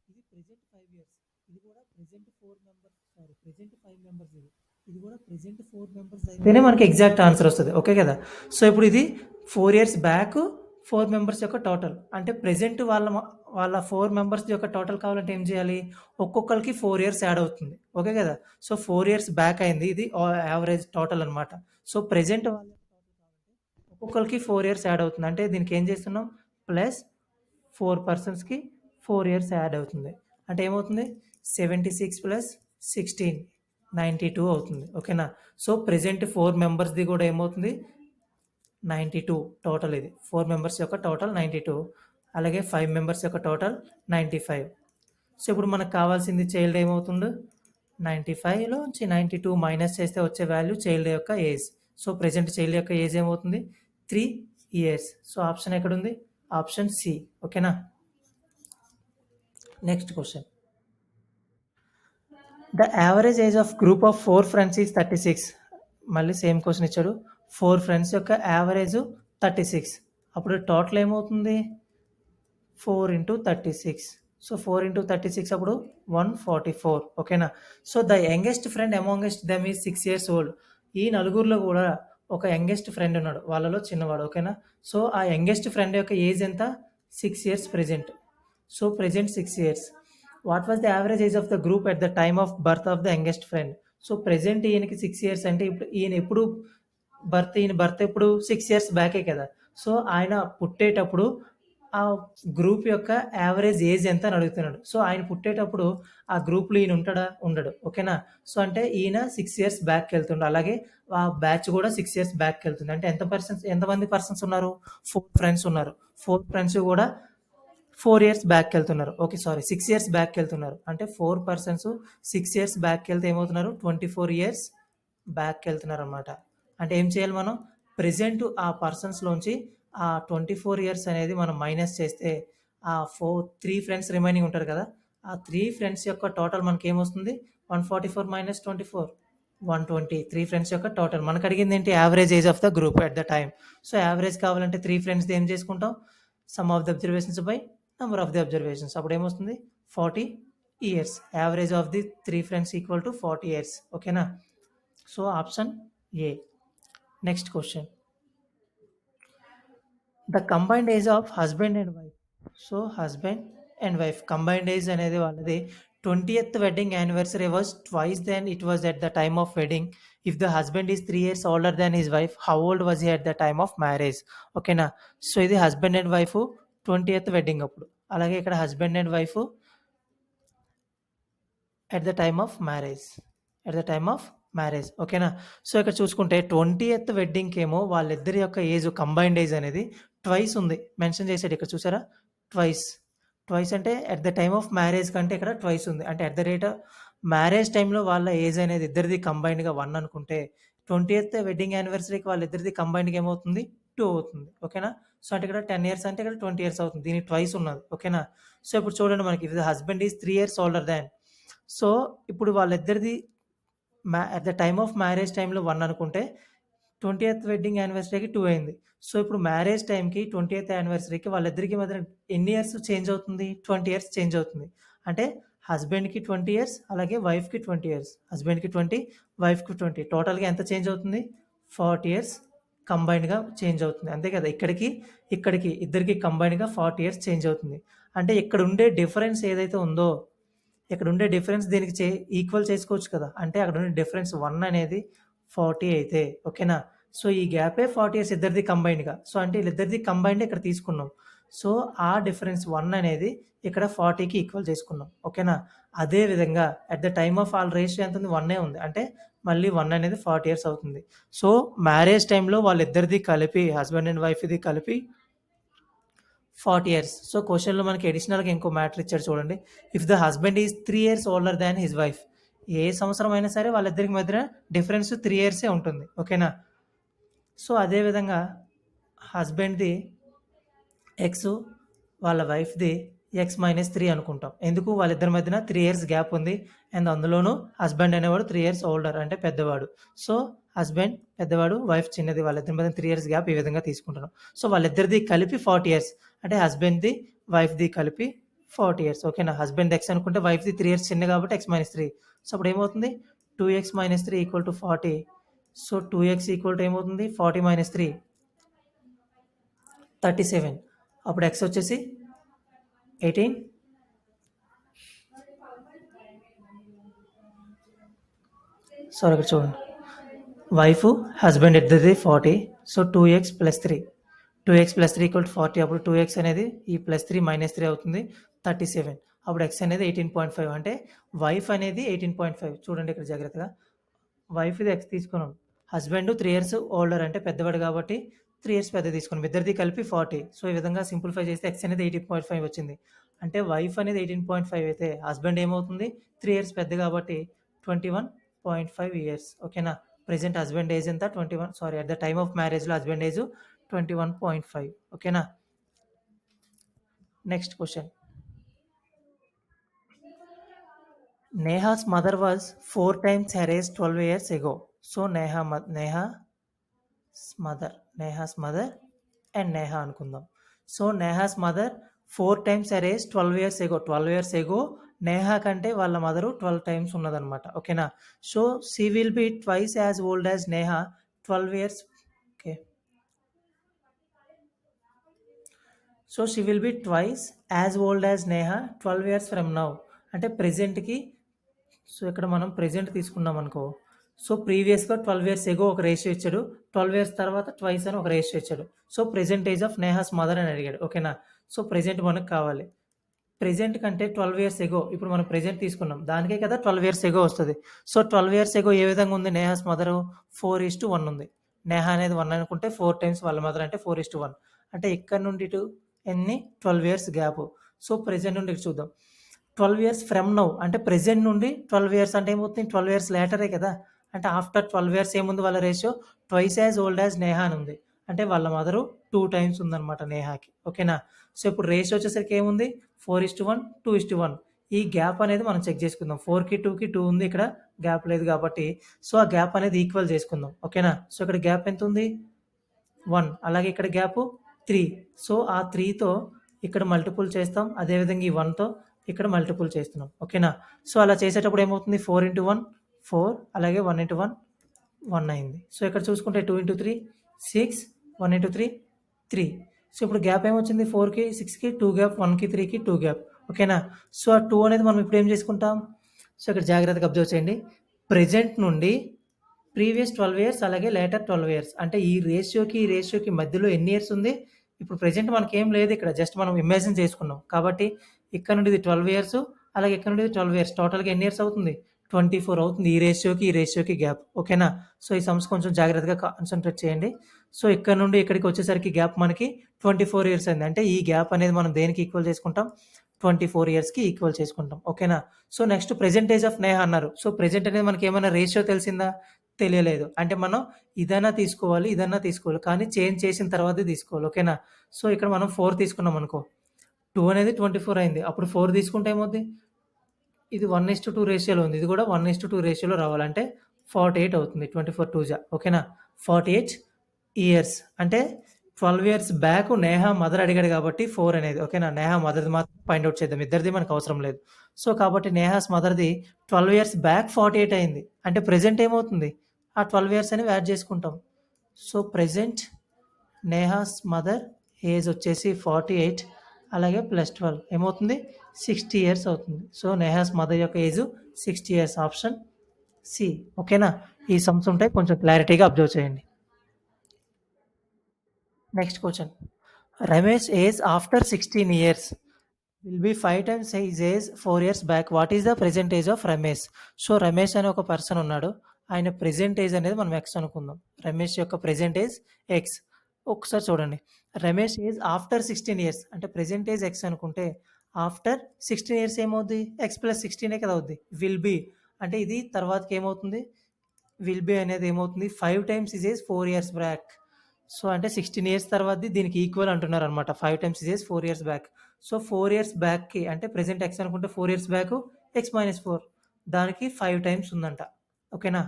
ఇది ప్రెజెంట్ 5 ఇయర్స్. ఇది కూడా ప్రెజెంట్ 4 మెంబర్స్ ప్రెజెంట్ 5 మెంబర్స్ ఇది. ఇది కూడా ప్రెజెంట్ 4 మెంబర్స్ అయితేనే మనకి ఎగ్జాక్ట్ ఆన్సర్ వస్తది. ఓకే కదా? సో, ఇప్పుడు ఇది 4 ఇయర్స్ బ్యాక్ 4 మెంబర్స్ యొక్క టోటల్. అంటే ప్రెజెంట్ వాళ్ళ 4 మెంబర్స్ యొక్క టోటల్ కావాలంటే ఏం చేయాలి? ఒక్కొక్కళ్ళకి 4 ఇయర్స్ యాడ్ అవుతుంది. ఓకే కదా? సో, 4 ఇయర్స్ బ్యాక్ అయింది. ఇది యావరేజ్ టోటల్ అనమాట. సో, ప్రెజెంట్ వాళ్ళ టోటల్ కావాలంటే ఒక్కొక్కళ్ళకి 4 ఇయర్స్ యాడ్ అవుతుంది. అంటే దీనికి ఏం చేస్తున్నాం? ప్లస్ 4 పర్సన్స్‌కి 4 ఇయర్స్ యాడ్ అవుతుంది. అంటే ఏమవుతుంది? 76 ప్లస్ 16 92 అవుతుంది. ఓకేనా? సో, ప్రెజెంట్ 4 మెంబర్స్‌ది కూడా ఏమవుతుంది? 92 టోటల్ ఇది. 4 మెంబర్స్ యొక్క టోటల్ 92. అలాగే 5 మెంబర్స్ యొక్క టోటల్ 95. సో, ఇప్పుడు మనకు కావాల్సింది చైల్డ్ ఏమవుతుండు? 95లోంచి 92 మైనస్ చేస్తే వచ్చే వాల్యూ చైల్డ్ యొక్క ఏజ్. సో, ప్రెజెంట్ చైల్డ్ యొక్క ఏజ్ ఏమవుతుంది? 3 ఇయర్స్. సో, ఆప్షన్ ఎక్కడుంది? Option C. ఓకేనా? Next question. The average age of group of 4 friends is 36. మళ్ళీ సేమ్ క్వెషన్ ఇచ్చాడు. 4 ఫ్రెండ్స్ యొక్క యావరేజ్ 36. అప్పుడు టోటల్ ఏమవుతుంది? 4 ఇంటూ 36. సో, 4 ఇంటూ 36 అప్పుడు 144. ఓకేనా? So, the youngest friend amongst them is 6 years old. ఈ నలుగురిలో కూడా ఒక యంగెస్ట్ ఫ్రెండ్ ఉన్నాడు. వాళ్ళలో చిన్నవాడు. ఓకేనా? సో, ఆ యంగెస్ట్ ఫ్రెండ్ యొక్క ఏజ్ ఎంత? 6 years present. So, present 6 years. What was the average age of the group at the time of birth of the youngest friend? So, present ఈయనకి 6 ఇయర్స్ అంటే ఇప్పుడు ఈయన బర్త్ ఎప్పుడు 6 ఇయర్స్ బ్యాకే కదా! So, ఆయన పుట్టేటప్పుడు ఆ గ్రూప్ యొక్క యావరేజ్ ఏజ్ ఎంత అని అడుగుతున్నాడు. సో, ఆయన పుట్టేటప్పుడు ఆ గ్రూప్‌లో ఈయన ఉంటాడా? ఉండడు. ఓకేనా? సో, అంటే ఈయన 6 ఇయర్స్ బ్యాక్‌కెళ్తుండు. అలాగే ఆ బ్యాచ్ కూడా 6 ఇయర్స్ బ్యాక్‌కెళ్తుంది. అంటే ఎంతమంది పర్సన్స్ ఉన్నారు? 4 ఫ్రెండ్స్ ఉన్నారు. 4 ఫ్రెండ్స్ కూడా 4 ఇయర్స్ బ్యాక్‌కెళ్తున్నారు. ఓకే. సారీ 6 ఇయర్స్ బ్యాక్‌కెళ్తున్నారు. అంటే 4 పర్సన్స్ 6 ఇయర్స్ బ్యాక్‌కెళ్తే ఏమవుతున్నారు? 24 ఇయర్స్ బ్యాక్‌కెళ్తున్నారనమాట. అంటే ఏం చేయాలి మనం? ప్రెజెంట్ ఆ పర్సన్స్‌లోంచి ఆ 24 ఇయర్స్ అనేది మనం మైనస్ చేస్తే ఆ 3 ఫ్రెండ్స్ రిమైనింగ్ ఉంటారు కదా! ఆ 3 ఫ్రెండ్స్ యొక్క టోటల్ మనకేమొస్తుంది? 144 మైనస్ 24 120. 3 ఫ్రెండ్స్ యొక్క టోటల్. మనకడిగిందేంటి? Average age of the group at the time. So, average కావాలంటే 3 ఫ్రెండ్స్‌ది ఏం చేసుకుంటాం? Sum of the observations by number of the observations. అప్పుడేమొస్తుంది? 40 years. Average of the 3 friends equal to 40 years. ఓకేనా? So, option A. Next question. The combined age of husband and wife. So, husband and wife combined age అనేది వాళ్ళది 20th wedding anniversary was twice than it was at the time of wedding. If the husband is 3 years older than his wife, how old was he at the time of marriage? ఓకేనా. So ఇది husband and wife 20th wedding అప్పుడు. అలాగే ఇక్కడ husband and wife at the time of marriage, at the time of marriage. ఓకేనా. So ఇక్కడ చూసుకుంటే 20th వెడ్డింగ్కి ఏమో వాళ్ళిద్దరి యొక్క ఏజ్ కంబైన్డ్ ఏజ్ అనేది ట్వైస్ ఉంది, మెన్షన్ చేసాడు ఇక్కడ చూసారా, ట్వైస్. ట్వైస్ అంటే at the time of marriage కంటే ఇక్కడ ట్వైస్ ఉంది, అంటే ఎట్ ద రేట్ మ్యారేజ్ టైంలో వాళ్ళ ఏజ్ అనేది ఇద్దరిది కంబైన్డ్గా 1 అనుకుంటే 20th వెడ్డింగ్ యానివర్సరీకి వాళ్ళిద్దరిది కంబైన్డ్గా ఏమవుతుంది 2 అవుతుంది. ఓకేనా. సో అంటే ఇక్కడ 10 ఇయర్స్ అంటే ఇక్కడ 20 ఇయర్స్ అవుతుంది, దీనికి ట్వైస్ ఉన్నది. ఓకేనా. సో ఇప్పుడు చూడండి మనకి if the husband is 3 years older than, so ఇప్పుడు వాళ్ళిద్దరిది at the time of marriage టైంలో 1 అనుకుంటే 20th వెడ్డింగ్ యానివర్సరీకి 2 అయింది. సో ఇప్పుడు మ్యారేజ్ టైంకి 20th యానివర్సరీకి వాళ్ళిద్దరికి మధ్య ఎన్ని ఇయర్స్ చేంజ్ అవుతుంది? 20 ఇయర్స్ చేంజ్ అవుతుంది. అంటే హస్బెండ్కి 20 ఇయర్స్ అలాగే వైఫ్కి 20 ఇయర్స్, హస్బెండ్కి 20 వైఫ్కి 20, టోటల్గా ఎంత చేంజ్ అవుతుంది? 40 ఇయర్స్ కంబైన్డ్గా చేంజ్ అవుతుంది. అంతే కదా, ఇక్కడికి ఇక్కడికి ఇద్దరికి కంబైన్డ్గా 40 ఇయర్స్ చేంజ్ అవుతుంది. అంటే ఇక్కడ ఉండే డిఫరెన్స్ ఏదైతే ఉందో, ఇక్కడ ఉండే డిఫరెన్స్ దీనికి ఈక్వల్ చేసుకోవచ్చు కదా, అంటే అక్కడ ఉండే డిఫరెన్స్ 1 అనేది 40 అయితే. ఓకేనా. సో ఈ గ్యాపే 40 ఇయర్స్ ఇద్దరిది కంబైన్డ్గా, సో అంటే వీళ్ళిద్దరిది కంబైన్డ్ ఇక్కడ తీసుకున్నాం. సో ఆ డిఫరెన్స్ 1 అనేది ఇక్కడ 40కి ఈక్వల్ చేసుకున్నాం. ఓకేనా. అదే విధంగా అట్ ద టైమ్ ఆఫ్ వాళ్ళ రేషియో ఎంత ఉంది? 1 ఉంది, అంటే మళ్ళీ 1 అనేది 40 ఇయర్స్ అవుతుంది. సో మ్యారేజ్ టైంలో వాళ్ళిద్దరిది కలిపి, హస్బెండ్ అండ్ వైఫ్ది కలిపి 40 ఇయర్స్. సో క్వశ్చన్లో మనకి అడిషనల్గా ఇంకో మ్యాటర్ ఇచ్చాడు చూడండి. If the husband is 3 years older than his wife, ఏ సంవత్సరం అయినా సరే వాళ్ళిద్దరికి మధ్య డిఫరెన్స్ 3 ఇయర్సే ఉంటుంది. ఓకేనా. సో అదేవిధంగా హస్బెండ్ది ఎక్స్, వాళ్ళ వైఫ్ది x-3 అనుకుంటాం. ఎందుకు? వాళ్ళిద్దరి మధ్యన 3 ఇయర్స్ గ్యాప్ ఉంది, అండ్ అందులోనూ హస్బెండ్ అనేవాడు 3 ఇయర్స్ ఓల్డర్, అంటే పెద్దవాడు. సో హస్బెండ్ పెద్దవాడు, వైఫ్ చిన్నది, వాళ్ళిద్దరి మధ్య 3 ఇయర్స్ గ్యాప్ ఈ విధంగా తీసుకుంటున్నాం. సో వాళ్ళిద్దరిది కలిపి 40 ఇయర్స్, అంటే హస్బెండ్ది వైఫ్ది కలిపి 40 ఇయర్స్. ఓకేనా. హస్బెండ్ ఎక్స్ అనుకుంటే వైఫ్ది 3 ఇయర్స్ చిన్న కాబట్టి x-3. సో అప్పుడు ఏమవుతుంది? 2x-3 equal to 40. So 2x equal to ఏమవుతుంది? 40 - 3 37. అప్పుడు x వచ్చేసి 18. సారీ ఇక్కడ చూడండి, వైఫ్ హస్బెండ్ ఇద్దరిది 40. So 2x + 3, 2x + 3 equal to 40. అప్పుడు 2x అనేది ఈ +3 - 3 అవుతుంది 37. అప్పుడు x అనేది 18.5, అంటే వైఫ్ అనేది 18.5. చూడండి ఇక్కడ జాగ్రత్తగా, వైఫ్ది x తీసుకున్నాం, హస్బెండ్ 3 ఇయర్స్ ఓల్డర్ అంటే పెద్దవాడు కాబట్టి 3 ఇయర్స్ పెద్ద తీసుకున్నాం, ఇద్దరిది కలిపి 40. సో ఈ విధంగా సింప్లిఫై చేస్తే x అనేది 18.5 వచ్చింది. అంటే వైఫ్ అనేది 18.5 అయితే హస్బెండ్ ఏమవుతుంది? 3 ఇయర్స్ పెద్ద కాబట్టి 21.5 ఇయర్స్. ఓకేనా. ప్రెజెంట్ హస్బెండ్ ఏజ్ ఎంత? 21, sorry at the time of మ్యారేజ్లో హస్బెండ్ ఏజ్ 21.5. ఓకేనా. Next question. Neha's mother was 4 times her age 12 years ago. So Neha's mother and Neha అనుకుందాం. So Neha's mother 4 times her age 12 years ago. 12 years ago Neha కంటే వాళ్ళ mother 12 times ఉన్నదనమాట. ఓకేనా. So she will be twice as old as Neha 12 years. Okay. So she will be twice as old as Neha 12 years from now. అంటే ప్రెజెంట్కి, so ఇక్కడ మనం present తీసుకున్నాం అనుకో, so ప్రీవియస్గా 12 years ago ఒక రేషియో ఇచ్చాడు, 12 years తర్వాత ట్వైస్ అని ఒక రేషియో ఇచ్చాడు. So present age of Neha's mother అని అడిగాడు. ఓకేనా. సో ప్రెజెంట్ మనకు కావాలి. ప్రెజెంట్ కంటే 12 ఇయర్స్ ఎగో, ఇప్పుడు మనం ప్రెజెంట్ తీసుకున్నాం దానికే కదా 12 ఇయర్స్ ఎగో వస్తుంది. సో 12 ఇయర్స్ ఎగో ఏ విధంగా ఉంది? నేహాస్ మదర్ 4:1 ఉంది. నేహా అనేది 1 అనుకుంటే 4 times వాళ్ళ మదర్ అంటే 4:1, అంటే ఇక్కడ నుండి ఇటు ఎన్ని 12 ఇయర్స్ గ్యాప్. సో ప్రెజెంట్ నుండి ఇటు చూద్దాం, 12 ఇయర్స్ ఫ్రమ్ నౌ అంటే ప్రెజెంట్ నుండి 12 ఇయర్స్ అంటే ఏమవుతుంది? 12 ఇయర్స్ లేటరే కదా, అంటే ఆఫ్టర్ 12 ఇయర్స్ ఏముంది వాళ్ళ ratio? Twice as old as Neha అని ఉంది, అంటే వాళ్ళ మదరు 2 times ఉందన్నమాట నేహాకి. ఓకేనా. సో ఇప్పుడు రేషియో వచ్చేసరికి ఏముంది? 4:1, 2:1. ఈ గ్యాప్ అనేది మనం చెక్ చేసుకుందాం. 4కి 2కి 2 ఉంది, ఇక్కడ గ్యాప్ లేదు కాబట్టి సో ఆ గ్యాప్ అనేది ఈక్వల్ చేసుకుందాం. ఓకేనా. సో ఇక్కడ గ్యాప్ ఎంత ఉంది? 1. అలాగే ఇక్కడ గ్యాప్ 3. సో ఆ 3తో ఇక్కడ మల్టిపుల్ చేస్తాం, అదేవిధంగా ఈ 1తో ఇక్కడ మల్టిపుల్ చేస్తున్నాం. ఓకేనా. సో అలా చేసేటప్పుడు ఏమవుతుంది? 4 × 1 4, అలాగే 1 × 1 1 అయింది. సో ఇక్కడ చూసుకుంటే 2 × 3 6, 1 × 3 3. సో ఇప్పుడు గ్యాప్ ఏమొచ్చింది? 4కి 6కి 2 గ్యాప్, 1కి 3కి 2 గ్యాప్, ఓకేనా? సో, ఆ 2 అనేది మనం ఇప్పుడు ఏం చేసుకుంటాం? సో, ఇక్కడ జాగ్రత్తగా అబ్జర్వ్ చేయండి. ప్రెజెంట్ నుండి ప్రీవియస్ 12 ఇయర్స్ అలాగే లేటర్ 12 ఇయర్స్. అంటే ఈ రేషియోకి మధ్యలో ఎన్ని ఇయర్స్ ఉంది? ఇప్పుడు ప్రెజెంట్ మనకేం లేదు ఇక్కడ. జస్ట్ మనం ఇమాజిన్ చేసుకున్నాం. కాబట్టి ఇక్కడ నుండి ఇది 12 ఇయర్స్ అలాగే ఇక్కడ నుండి 12 ఇయర్స్. టోటల్‌గా ఎన్ని ఇయర్స్ అవుతుంది? 24 అవుతుంది. ఈ రేషియోకి గ్యాప్. ఓకేనా? సో, ఈ సమ్స్ కొంచెం జాగ్రత్తగా కాన్సంట్రేట్ చేయండి. సో, ఇక్కడ నుండి ఇక్కడికి వచ్చేసరికి గ్యాప్ మనకి 24 ఇయర్స్ అయింది. అంటే ఈ గ్యాప్ అనేది మనం దేనికి ఈక్వల్ చేసుకుంటాం? 24 ఇయర్స్‌కి ఈక్వల్ చేసుకుంటాం. ఓకేనా? So, next present age of Neha అన్నారు. సో, ప్రెజెంట్ అనేది మనకేమైనా రేషియో తెలిసిందా? తెలియలేదు. అంటే మనం ఇదన్నా తీసుకోవాలి. కానీ చేంజ్ చేసిన తర్వాతే తీసుకోవాలి. ఓకేనా? సో, ఇక్కడ మనం 4 తీసుకున్నామనుకో. 2 అనేది 24 అయింది. అప్పుడు 4 తీసుకుంటే ఏమవుద్ది? ఇది 1:2 రేషియోలో ఉంది. ఇది కూడా 1:2 రేషియోలో రావాలంటే 48 అవుతుంది. 24 2 జా. ఓకేనా? 48 ఇయర్స్. అంటే 12 ఇయర్స్ బ్యాక్ నేహ మదర్ అడిగాడు కాబట్టి 4 అనేది. ఓకేనా? నేహ మదర్‌ది మాత్రం ఫైండ్ ఔట్ చేద్దాం. ఇద్దరిది మనకు అవసరం లేదు. సో, కాబట్టి నేహాస్ మదర్‌ది 12 ఇయర్స్ బ్యాక్ 48 అయింది. అంటే ప్రెజెంట్ ఏమవుతుంది? ఆ 12 ఇయర్స్ అనేవి యాడ్ చేసుకుంటాం. So, present Neha's mother age వచ్చేసి 48 అలాగే +12 ఏమవుతుంది? 60 ఇయర్స్ అవుతుంది. సో, నేహాస్ మదర్ యొక్క ఏజ్ 60 ఇయర్స్. Option C. ఓకేనా? ఈ సమ్స్ ఉంటాయి. కొంచెం క్లారిటీగా అబ్జర్వ్ చేయండి. Next question. Ramesh age after 16 years will be 5 times his age 4 years back. What is the present age of Ramesh? So, Ramesh అనే ఒక పర్సన్ ఉన్నాడు. ఆయన ప్రెజెంట్ ఏజ్ అనేది మనం ఎక్స్ అనుకుందాం. రమేష్ యొక్క ప్రెజెంట్ ఏజ్ ఎక్స్. ఒకసారి చూడండి. రమేష్ ఏజ్ ఆఫ్టర్ 16 ఇయర్స్ అంటే ప్రెజెంట్ ఏజ్ ఎక్స్ అనుకుంటే ఆఫ్టర్ 16 ఇయర్స్ ఏమవుద్ది? ఎక్స్ ప్లస్ 16 కదా అవుద్ది. విల్ బి అంటే ఇది తర్వాతకి ఏమవుతుంది? విల్ బి అనేది ఏమవుతుంది? 5 times his age 4 years back. So, అంటే 16 ఇయర్స్ తర్వాతది దీనికి ఈక్వల్ అంటున్నారనమాట. 5 times his age 4 years back. So, 4 years బ్యాక్‌కి అంటే ప్రెజెంట్ ఎక్స్ అనుకుంటే 4 ఇయర్స్ బ్యాక్ ఎక్స్ మైనస్ 4 దానికి 5 టైమ్స్ ఉందంట. ఓకేనా?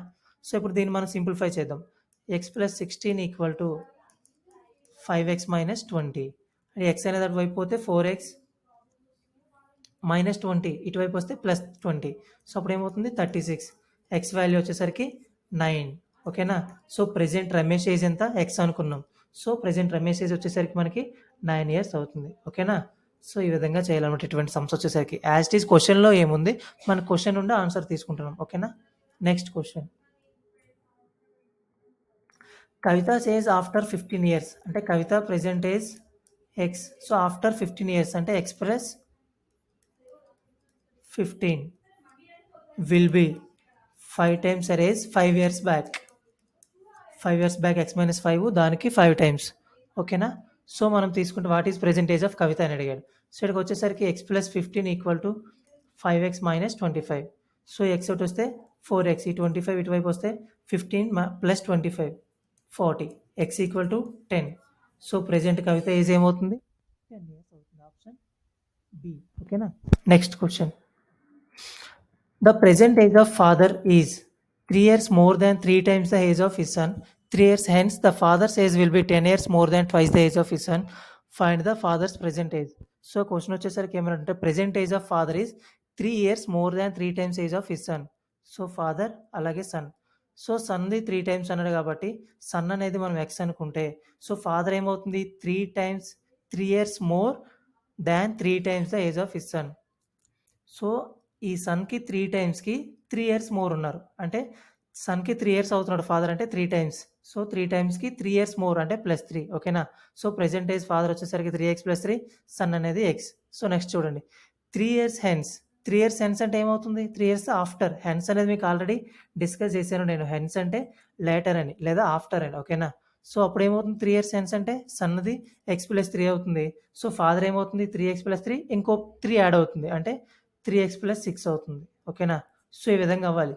సో, ఇప్పుడు దీన్ని మనం సింప్లిఫై చేద్దాం. X plus 16 equal to 5x minus 20. X అనేది అటువైపు పోతే 4x మైనస్ 20 ఇటువైపు వస్తే ప్లస్ 20. సో, అప్పుడు ఏమవుతుంది? 36. ఎక్స్ వాల్యూ వచ్చేసరికి 9. ఓకేనా? సో, ప్రెజెంట్ రమేష్ ఏజ్ ఎంత? ఎక్స్ అనుకున్నాం. సో, ప్రెజెంట్ రమేష్ ఏజ్ వచ్చేసరికి మనకి 9 ఇయర్స్ అవుతుంది. ఓకేనా? సో, ఈ విధంగా చేయాలన్నమాట ఇటువంటి సమ్స్ వచ్చేసరికి. యాజ్ ఇట్ ఈజ్ క్వశ్చన్‌లో ఏముంది? మన క్వశ్చన్ నుండి ఆన్సర్ తీసుకుంటున్నాం. ఓకేనా? Next question. Kavitha age after 15 years అంటే Kavitha present age X. So, after 15 years అంటే X plus 15 will be 5 times her age 5 years back. 5 years back x minus 5 దానికి 5 టైమ్స్. ఓకేనా? సో, మనం తీసుకుంటే what is present age of Kavitha అని అడిగాడు. So, ఇక్కడికి వచ్చేసరికి X plus 15 equal to 5x minus 25. So, X ఒకటి వస్తే 4x ఈ 25 ఇటువైపు వస్తే 15 plus 25 40. X equal to 10. So, present Kavitha age ఏమవుతుంది? 10 ఇయర్స్ అవుతుంది. Option B. ఓకేనా? Next question. The present age of father is 3 years more than 3 times the age of his son. 3 years hence, the father's age will be 10 years more than twice the age of his son. Find the father's present age. So, question వచ్చేసరికి ఏమంటే present age of father is 3 years more than 3 times age of his son. So, father అలాగే son. So, sonది 3 times అన్నాడు కాబట్టి son అనేది మనం x అనుకుంటే so, father ఏమవుతుంది? 3 years more than 3 times the age of his son. So, ఈ సన్‌కి 3 టైమ్స్‌కి 3 years more ఉన్నారు. అంటే సన్‌కి 3 ఇయర్స్ అవుతున్నాడు ఫాదర్ అంటే 3 టైమ్స్. సో, 3 టైమ్స్‌కి 3 ఇయర్స్ మోర్ అంటే +3. ఓకేనా? సో, ప్రెజెంట్ ఏజ్ ఫాదర్ వచ్చేసరికి 3x + 3 సన్ అనేది x. సో, నెక్స్ట్ చూడండి. 3 ఇయర్స్ హెన్స్. 3 ఇయర్స్ హెన్స్ అంటే ఏమవుతుంది? 3 ఇయర్స్ ఆఫ్టర్. హెన్స్ అనేది మీకు ఆల్రెడీ డిస్కస్ చేశాను నేను. హెన్స్ అంటే లేటర్ అని లేదా ఆఫ్టర్ అని. ఓకేనా? సో, అప్పుడు ఏమవుతుంది? 3 ఇయర్స్ హెన్స్ అంటే సన్‌ది x + 3 అవుతుంది. సో, ఫాదర్ ఏమవుతుంది? 3x + 3 ఇంకో 3 యాడ్ అవుతుంది. అంటే 3x + 6 అవుతుంది. ఓకేనా? సో, ఈ విధంగా అవ్వాలి.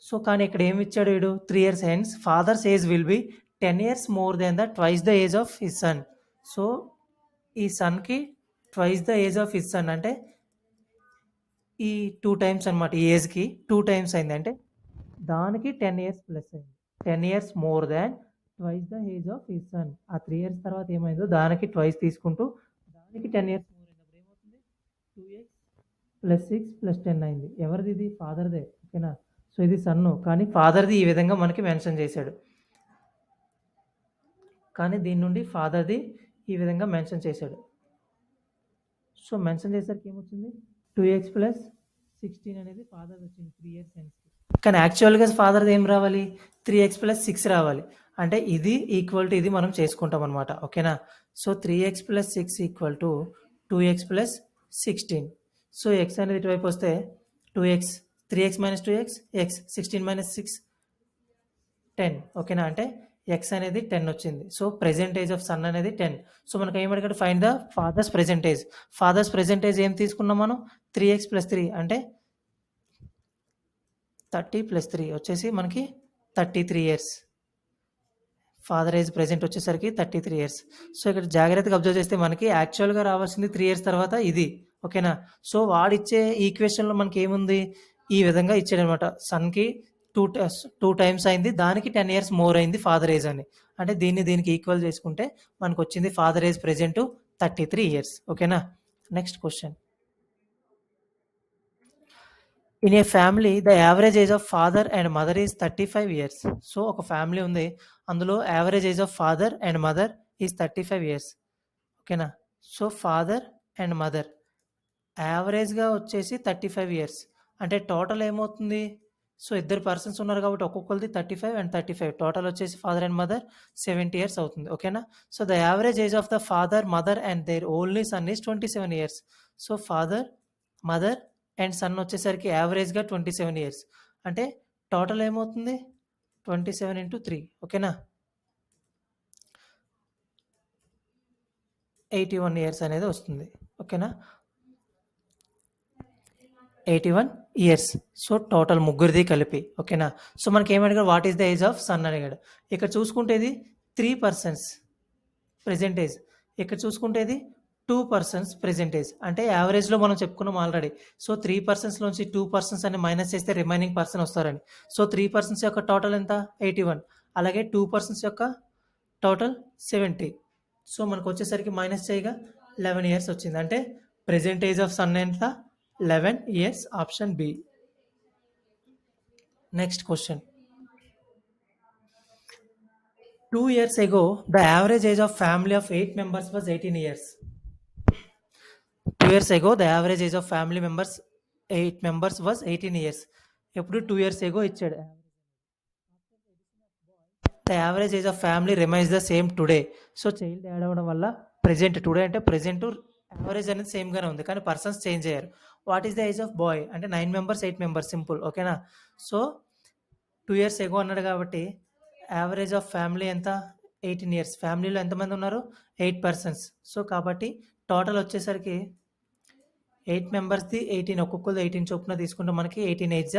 సో, కానీ ఇక్కడ ఏమి ఇచ్చాడు వీడు? 3 years hence father's age will be 10 years more than twice the age of his son. So, ఈ సన్‌కి twice the age of his son అంటే ఈ 2 టైమ్స్ అనమాట. ఈ ఏజ్‌కి 2 టైమ్స్ అయింది. అంటే దానికి 10 ఇయర్స్ ప్లస్ అయింది. 10 years more than twice the age of his sun. ఆ 3 ఇయర్స్ తర్వాత ఏమైందో దానికి ట్వైస్ తీసుకుంటూ దానికి 10 ఇయర్స్ మోర్ అయినప్పుడు ఏమవుతుంది? 2x + 6 + 10 అయింది. ఎవరిది ఇది? ఫాదర్‌దే. ఓకేనా? సో, ఇది సన్ను. కానీ ఫాదర్‌ది ఈ విధంగా మనకి మెన్షన్ చేశాడు. కానీ దీని నుండి ఫాదర్‌ది ఈ విధంగా మెన్షన్ చేశాడు. సో మెన్షన్ చేసేసరికి ఏమొచ్చింది 2x ప్లస్ 16 అనేది ఫాదర్ వచ్చింది 3 ఇయర్స్ హెన్స్. కానీ యాక్చువల్గా ఫాదర్ది ఏం రావాలి 3x ప్లస్ 6 రావాలి. అంటే ఇది ఈక్వల్ టు ఇది మనం చేసుకుంటాం అనమాట. ఓకేనా. So 3x plus 6 equal to 2x plus 16. So X అనేది ఇటువైపు వస్తే 2x 3x minus 2x X 16 minus 6 10. ఓకేనా. అంటే ఎక్స్ అనేది 10 వచ్చింది. So present age of son అనేది 10. సో మనకి ఏమడిగాడు find the father's present age. Father's present age ఏం తీసుకున్నాం మనం 3x ప్లస్ 3 అంటే 30 ప్లస్ 3 వచ్చేసి మనకి 33 ఇయర్స్. ఫాదర్ ఏజ్ ప్రెజెంట్ వచ్చేసరికి 33 ఇయర్స్. సో ఇక్కడ జాగ్రత్తగా అబ్జర్వ్ చేస్తే మనకి యాక్చువల్గా రావాల్సింది 3 ఇయర్స్ తర్వాత ఇది. ఓకేనా. సో వాడిచ్చే ఈక్వేషన్లో మనకి ఏముంది ఈ విధంగా ఇచ్చాడనమాట. సన్కి టూ టైమ్స్ అయింది, దానికి 10 ఇయర్స్ మోర్ అయింది ఫాదర్ ఏజ్ అని. అంటే దీనికి ఈక్వల్ చేసుకుంటే మనకు వచ్చింది ఫాదర్ ఏజ్ ప్రెజెంట్ 33 ఇయర్స్. ఓకేనా. Next question. In a family the average age of father and mother is 35 years. So ఒక ఫ్యామిలీ ఉంది, అందులో average age of father and mother is 35 years. ఓకేనా. సో ఫాదర్ అండ్ మదర్ యావరేజ్గా వచ్చేసి 35 years. అంటే total ఏమవుతుంది, so ఇద్దరు persons ఉన్నారు కాబట్టి ఒక్కొక్కరిది 35 అండ్ 35 టోటల్ వచ్చేసి ఫాదర్ అండ్ మదర్ 70 ఇయర్స్ అవుతుంది. ఓకేనా. So the average age of the father mother and their only son is 27 years. So father mother and son వచ్చేసరికి యావరేజ్గా 27 ఇయర్స్. అంటే టోటల్ ఏమవుతుంది 27 ఇంటూ 3. ఓకేనా. 81 ఇయర్స్ అనేది వస్తుంది. ఓకేనా. 81 ఇయర్స్. సో టోటల్ ముగ్గురిది కలిపి. ఓకేనా. సో మనకి ఏమడిగాడు what is the age of son అడిగాడు. ఇక్కడ చూసుకుంటేది 3 పర్సన్స్ ప్రెజెంట్ ఏజ్, ఇక్కడ చూసుకుంటేది 2 పర్సన్స్ ప్రెజెంట్ ఏజ్. అంటే యావరేజ్లో మనం చెప్పుకున్నాం ఆల్రెడీ. సో 3 పర్సన్స్లోంచి 2 పర్సన్స్ అని మైనస్ చేస్తే రిమైనింగ్ పర్సన్ వస్తారని. సో 3 పర్సన్స్ యొక్క టోటల్ ఎంత 81, అలాగే 2 పర్సన్స్ యొక్క టోటల్ 70. సో మనకు వచ్చేసరికి మైనస్ చేయగా 11 ఇయర్స్ వచ్చింది. అంటే ప్రెజెంట్ ఏజ్ ఆఫ్ సన్ ఎంత 11 years. Option B. Next question. 2 years ago, the average age of family of 8 members was 18 years. 2 years ago, the average age of family members 8 members was 18 years. ఎప్పుడు 2 years ago ఇచ్చాడు. The average age of family remains the same today. So child add అవ్వడం వల్ల present today అంటే present average అనేది సేమ్గానే ఉంది, కానీ persons change అయ్యారు. What is the age of boy అంటే 9 members 8 members సింపుల్. ఓకేనా. సో 2 years ago అన్నాడు కాబట్టి యావరేజ్ ఆఫ్ ఫ్యామిలీ ఎంత 18 ఇయర్స్. ఫ్యామిలీలో ఎంతమంది ఉన్నారు 8 పర్సన్స్. సో కాబట్టి టోటల్ వచ్చేసరికి 8 మెంబర్స్ది 18, ఒక్కొక్కది 18 చొప్పున తీసుకుంటే మనకి 18 ఏజ్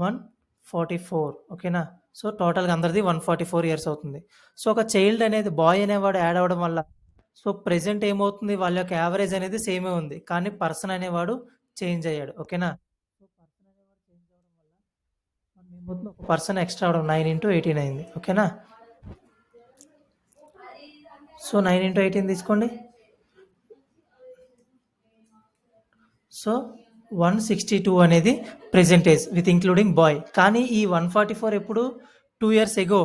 144. ఓకేనా. సో టోటల్గా అందరిది 144 ఇయర్స్ అవుతుంది. సో ఒక చైల్డ్ అనేది బాయ్ అనేవాడు యాడ్ అవ్వడం వల్ల సో ప్రెజెంట్ ఏమవుతుంది వాళ్ళ యొక్క యావరేజ్ అనేది సేమే ఉంది, కానీ పర్సన్ అనేవాడు చేంజ్ అయ్యాడు. ఓకేనా. సో పర్సన్ అనేవాడు చేంజ్ అవ్వడం వల్ల మనం ఏమవుతుంది ఒక పర్సన్ ఎక్స్ట్రా అవడం 9 ఇంటూ 18 అయింది. ఓకేనా. సో 9 ఇంటూ 18 తీసుకోండి. సో 162 అనేది ప్రెజెంటేజ్ విత్ ఇంక్లూడింగ్ బాయ్. కానీ ఈ 144 ఎప్పుడు 2 years ఎగో,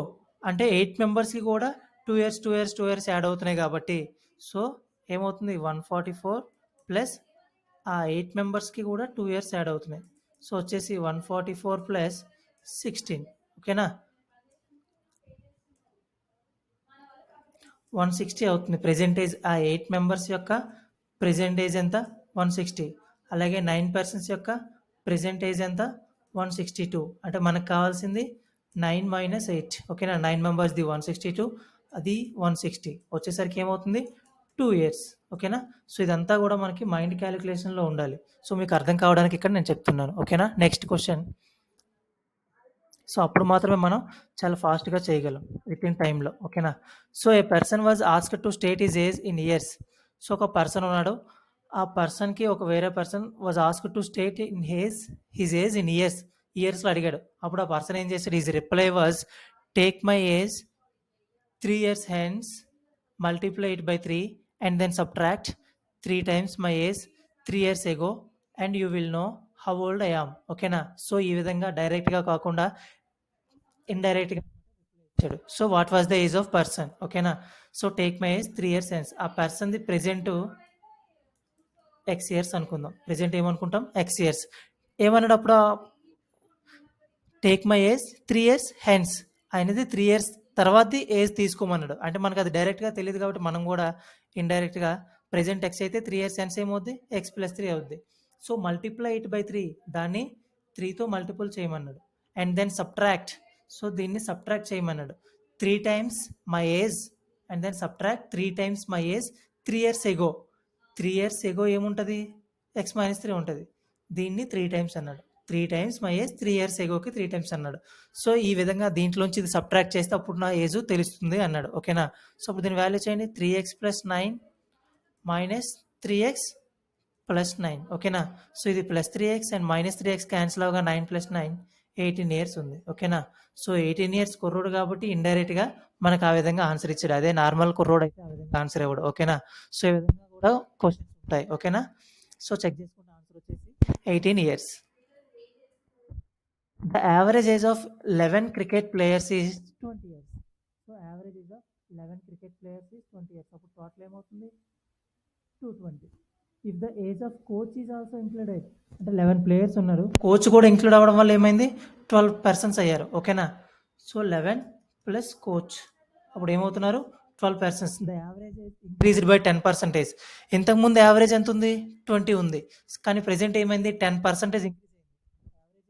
అంటే 8 మెంబర్స్కి కూడా 2 years యాడ్ అవుతున్నాయి కాబట్టి సో ఏమవుతుంది 144 ప్లస్ ఆ 8 మెంబర్స్కి కూడా 2 years యాడ్ అవుతున్నాయి. సో వచ్చేసి 144 ప్లస్ 16. ఓకేనా. 160 అవుతుంది ప్రెజెంటేజ్. ఆ 8 మెంబర్స్ యొక్క ప్రెజెంటేజ్ ఎంత 160, అలాగే 9 పర్సన్స్ యొక్క ప్రెజెంటేజ్ ఎంత 162. అంటే మనకు కావాల్సింది 9 - 8. ఓకేనా. 9 మెంబర్స్ది 162, అది 160 వచ్చేసరికి ఏమవుతుంది 2 years. ఓకేనా. సో ఇదంతా కూడా మనకి మైండ్ క్యాలిక్యులేషన్లో ఉండాలి. సో మీకు అర్థం కావడానికి ఇక్కడ నేను చెప్తున్నాను. ఓకేనా. Next question. సో అప్పుడు మాత్రమే మనం చాలా ఫాస్ట్గా చేయగలం విత్ ఇన్ టైంలో. ఓకేనా. So A person was asked to state his age in years. So ఒక పర్సన్ ఉన్నాడు, ఆ పర్సన్కి ఒక వేరే person was asked to state in his age in ఇయర్స్లో అడిగాడు. అప్పుడు ఆ పర్సన్ ఏం చేశాడు, his reply was take my age 3 years hence, multiply it by 3 and then subtract 3 times my age 3 years ago and you will know how old I am. ఓకేనా. So ఈ విధంగా డైరెక్ట్గా కాకుండా ఇండైరెక్ట్గా ఇచ్చాడు. So what was the age of person. ఓకేనా. So take my age 3 years hence, ఆ పర్సన్ది ప్రెజెంట్ ఎక్స్ ఇయర్స్ అనుకుందాం. ప్రెజెంట్ ఏమనుకుంటాం? X years. ఏమన్నాడు అప్పుడు? Take my age 3 years hence. ఆయనది 3 ఇయర్స్ తర్వాతది ఏజ్ తీసుకోమన్నాడు. అంటే మనకు అది డైరెక్ట్‌గా తెలీదు కాబట్టి మనం గూడా ఇండైరెక్ట్‌గా ప్రెజెంట్ ఎక్స్ అయితే 3 ఇయర్స్ హెన్స్ ఏమవుద్ది? ఎక్స్ ప్లస్ 3 అవుద్ది. సో, మల్టిప్లై ఇట్ బై 3 దాన్ని 3తో మల్టిపుల్ చేయమన్నాడు. And then subtract. సో, దీన్ని సబ్ట్రాక్ట్ చేయమన్నాడు. 3 times my age and then subtract 3 times my age 3 years ago. 3 years ago ఏముంటది? ఎక్స్ మైనస్ 3 ఉంటది. దీన్ని 3 టైమ్స్ అన్నాడు. 3 టైమ్స్ మై ఏజ్ 3 ఇయర్స్ ఎగోకి 3 టైమ్స్ అన్నాడు. సో, ఈ విధంగా దీంట్లోంచి ఇది సబ్ట్రాక్ట్ చేస్తే అప్పుడు నా ఏజ్ తెలుస్తుంది అన్నాడు. ఓకేనా? సో, అప్పుడు దీని వాల్యూ చేయండి. 3x plus 9 minus 3x plus 9. ఓకేనా? సో, ఇది plus 3x and minus 3x cancel అవ్వగా 9 ప్లస్ 9 18 ఇయర్స్ ఉంది. ఓకేనా? సో, 18 ఇయర్స్ కుర్రోడు కాబట్టి ఇండైరెక్ట్‌గా మనకు ఆ విధంగా ఆన్సర్ ఇచ్చాడు. అదే నార్మల్ కుర్రోడైతే ఆ విధంగా ఆన్సర్ ఇవ్వడు. ఓకేనా? సో, ఈ విధంగా కూడా క్వెషన్స్ ఉంటాయి. ఓకేనా? సో, చెక్ చేసుకుంటే ఆన్సర్ వచ్చేసి 18 years. The average age of 11 cricket players is 20 years. So, average age of 11 cricket players is 20 years. అప్పుడు టోటల్ ఏమవుతుంది? 220. If the age of coach is also included, అంటే 11 ప్లేయర్స్ ఉన్నారు, coach కూడా include అవ్వడం వల్ల ఏమైంది? 12 పర్సన్స్ అయ్యారు. ఓకేనా? సో, 11 ప్లస్ కోచ్ అప్పుడు ఏమవుతున్నారు? 12 persons. The average increased by 10%. ఇంతకుముందు యావరేజ్ ఎంత ఉంది? 20 ఉంది. కానీ ప్రెజెంట్ ఏమైంది? 10% ఇంక్రీజ్ అయింది.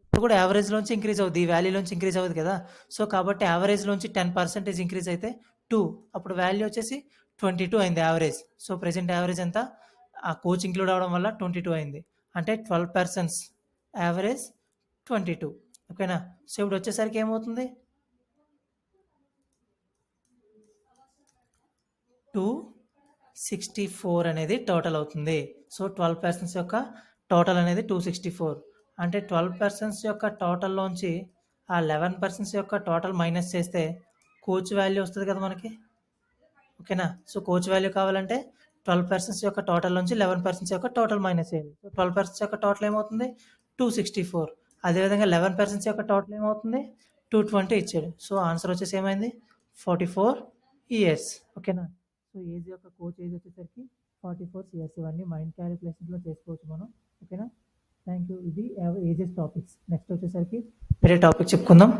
ఇప్పుడు కూడా యావరేజ్లోంచి ఇంక్రీజ్ అవుద్ది. ఈ వాల్యూలోంచి ఇంక్రీజ్ అవ్వదు కదా! సో, కాబట్టి యావరేజ్లోంచి 10% ఇంక్రీజ్ అయితే 2. అప్పుడు వాల్యూ వచ్చేసి 22 అయింది యావరేజ్. సో, ప్రెజెంట్ యావరేజ్ ఎంత? ఆ కోచ్ ఇంక్లూడ్ అవ్వడం వల్ల 22 అయింది. అంటే 12 పర్సన్స్ యావరేజ్ 22. ఓకేనా? సో, ఇప్పుడు వచ్చేసరికి ఏమవుతుంది? 264 అనేది టోటల్ అవుతుంది. సో, 12 పర్సన్స్ యొక్క టోటల్ అనేది 264. అంటే 12 పర్సన్స్ యొక్క టోటల్‌లోంచి ఆ 11 పర్సన్స్ యొక్క టోటల్ మైనస్ చేస్తే కోచ్ వాల్యూ వస్తది కదా మనకి. ఓకేనా? సో, కోచ్ వాల్యూ కావాలంటే 12 పర్సన్స్ యొక్క టోటల్‌లోంచి 11 పర్సన్స్ యొక్క టోటల్ మైనస్ చేయాలి. సో, 12 పర్సన్స్ యొక్క టోటల్ ఏమవుతుంది? 264. అదేవిధంగా 11 పర్సన్స్ యొక్క టోటల్ ఏమవుతుంది? 220 ఇచ్చాడు. సో, ఆన్సర్ వచ్చేసి ఏమైంది? 44 ఇయర్స్. ఓకేనా? సో, ఏజ్ యొక్క కోచ్ ఏజ్ వచ్చేసరికి 44 ఇయర్స్. ఇవన్నీ మైండ్ క్యాలిక్యులేషన్స్‌లో చేసుకోవచ్చు మనం. ఓకేనా? Thank you. ఇది ఏజెస్ టాపిక్స్. నెక్స్ట్ వచ్చేసరికి వేరే టాపిక్ చెప్పుకుందాం.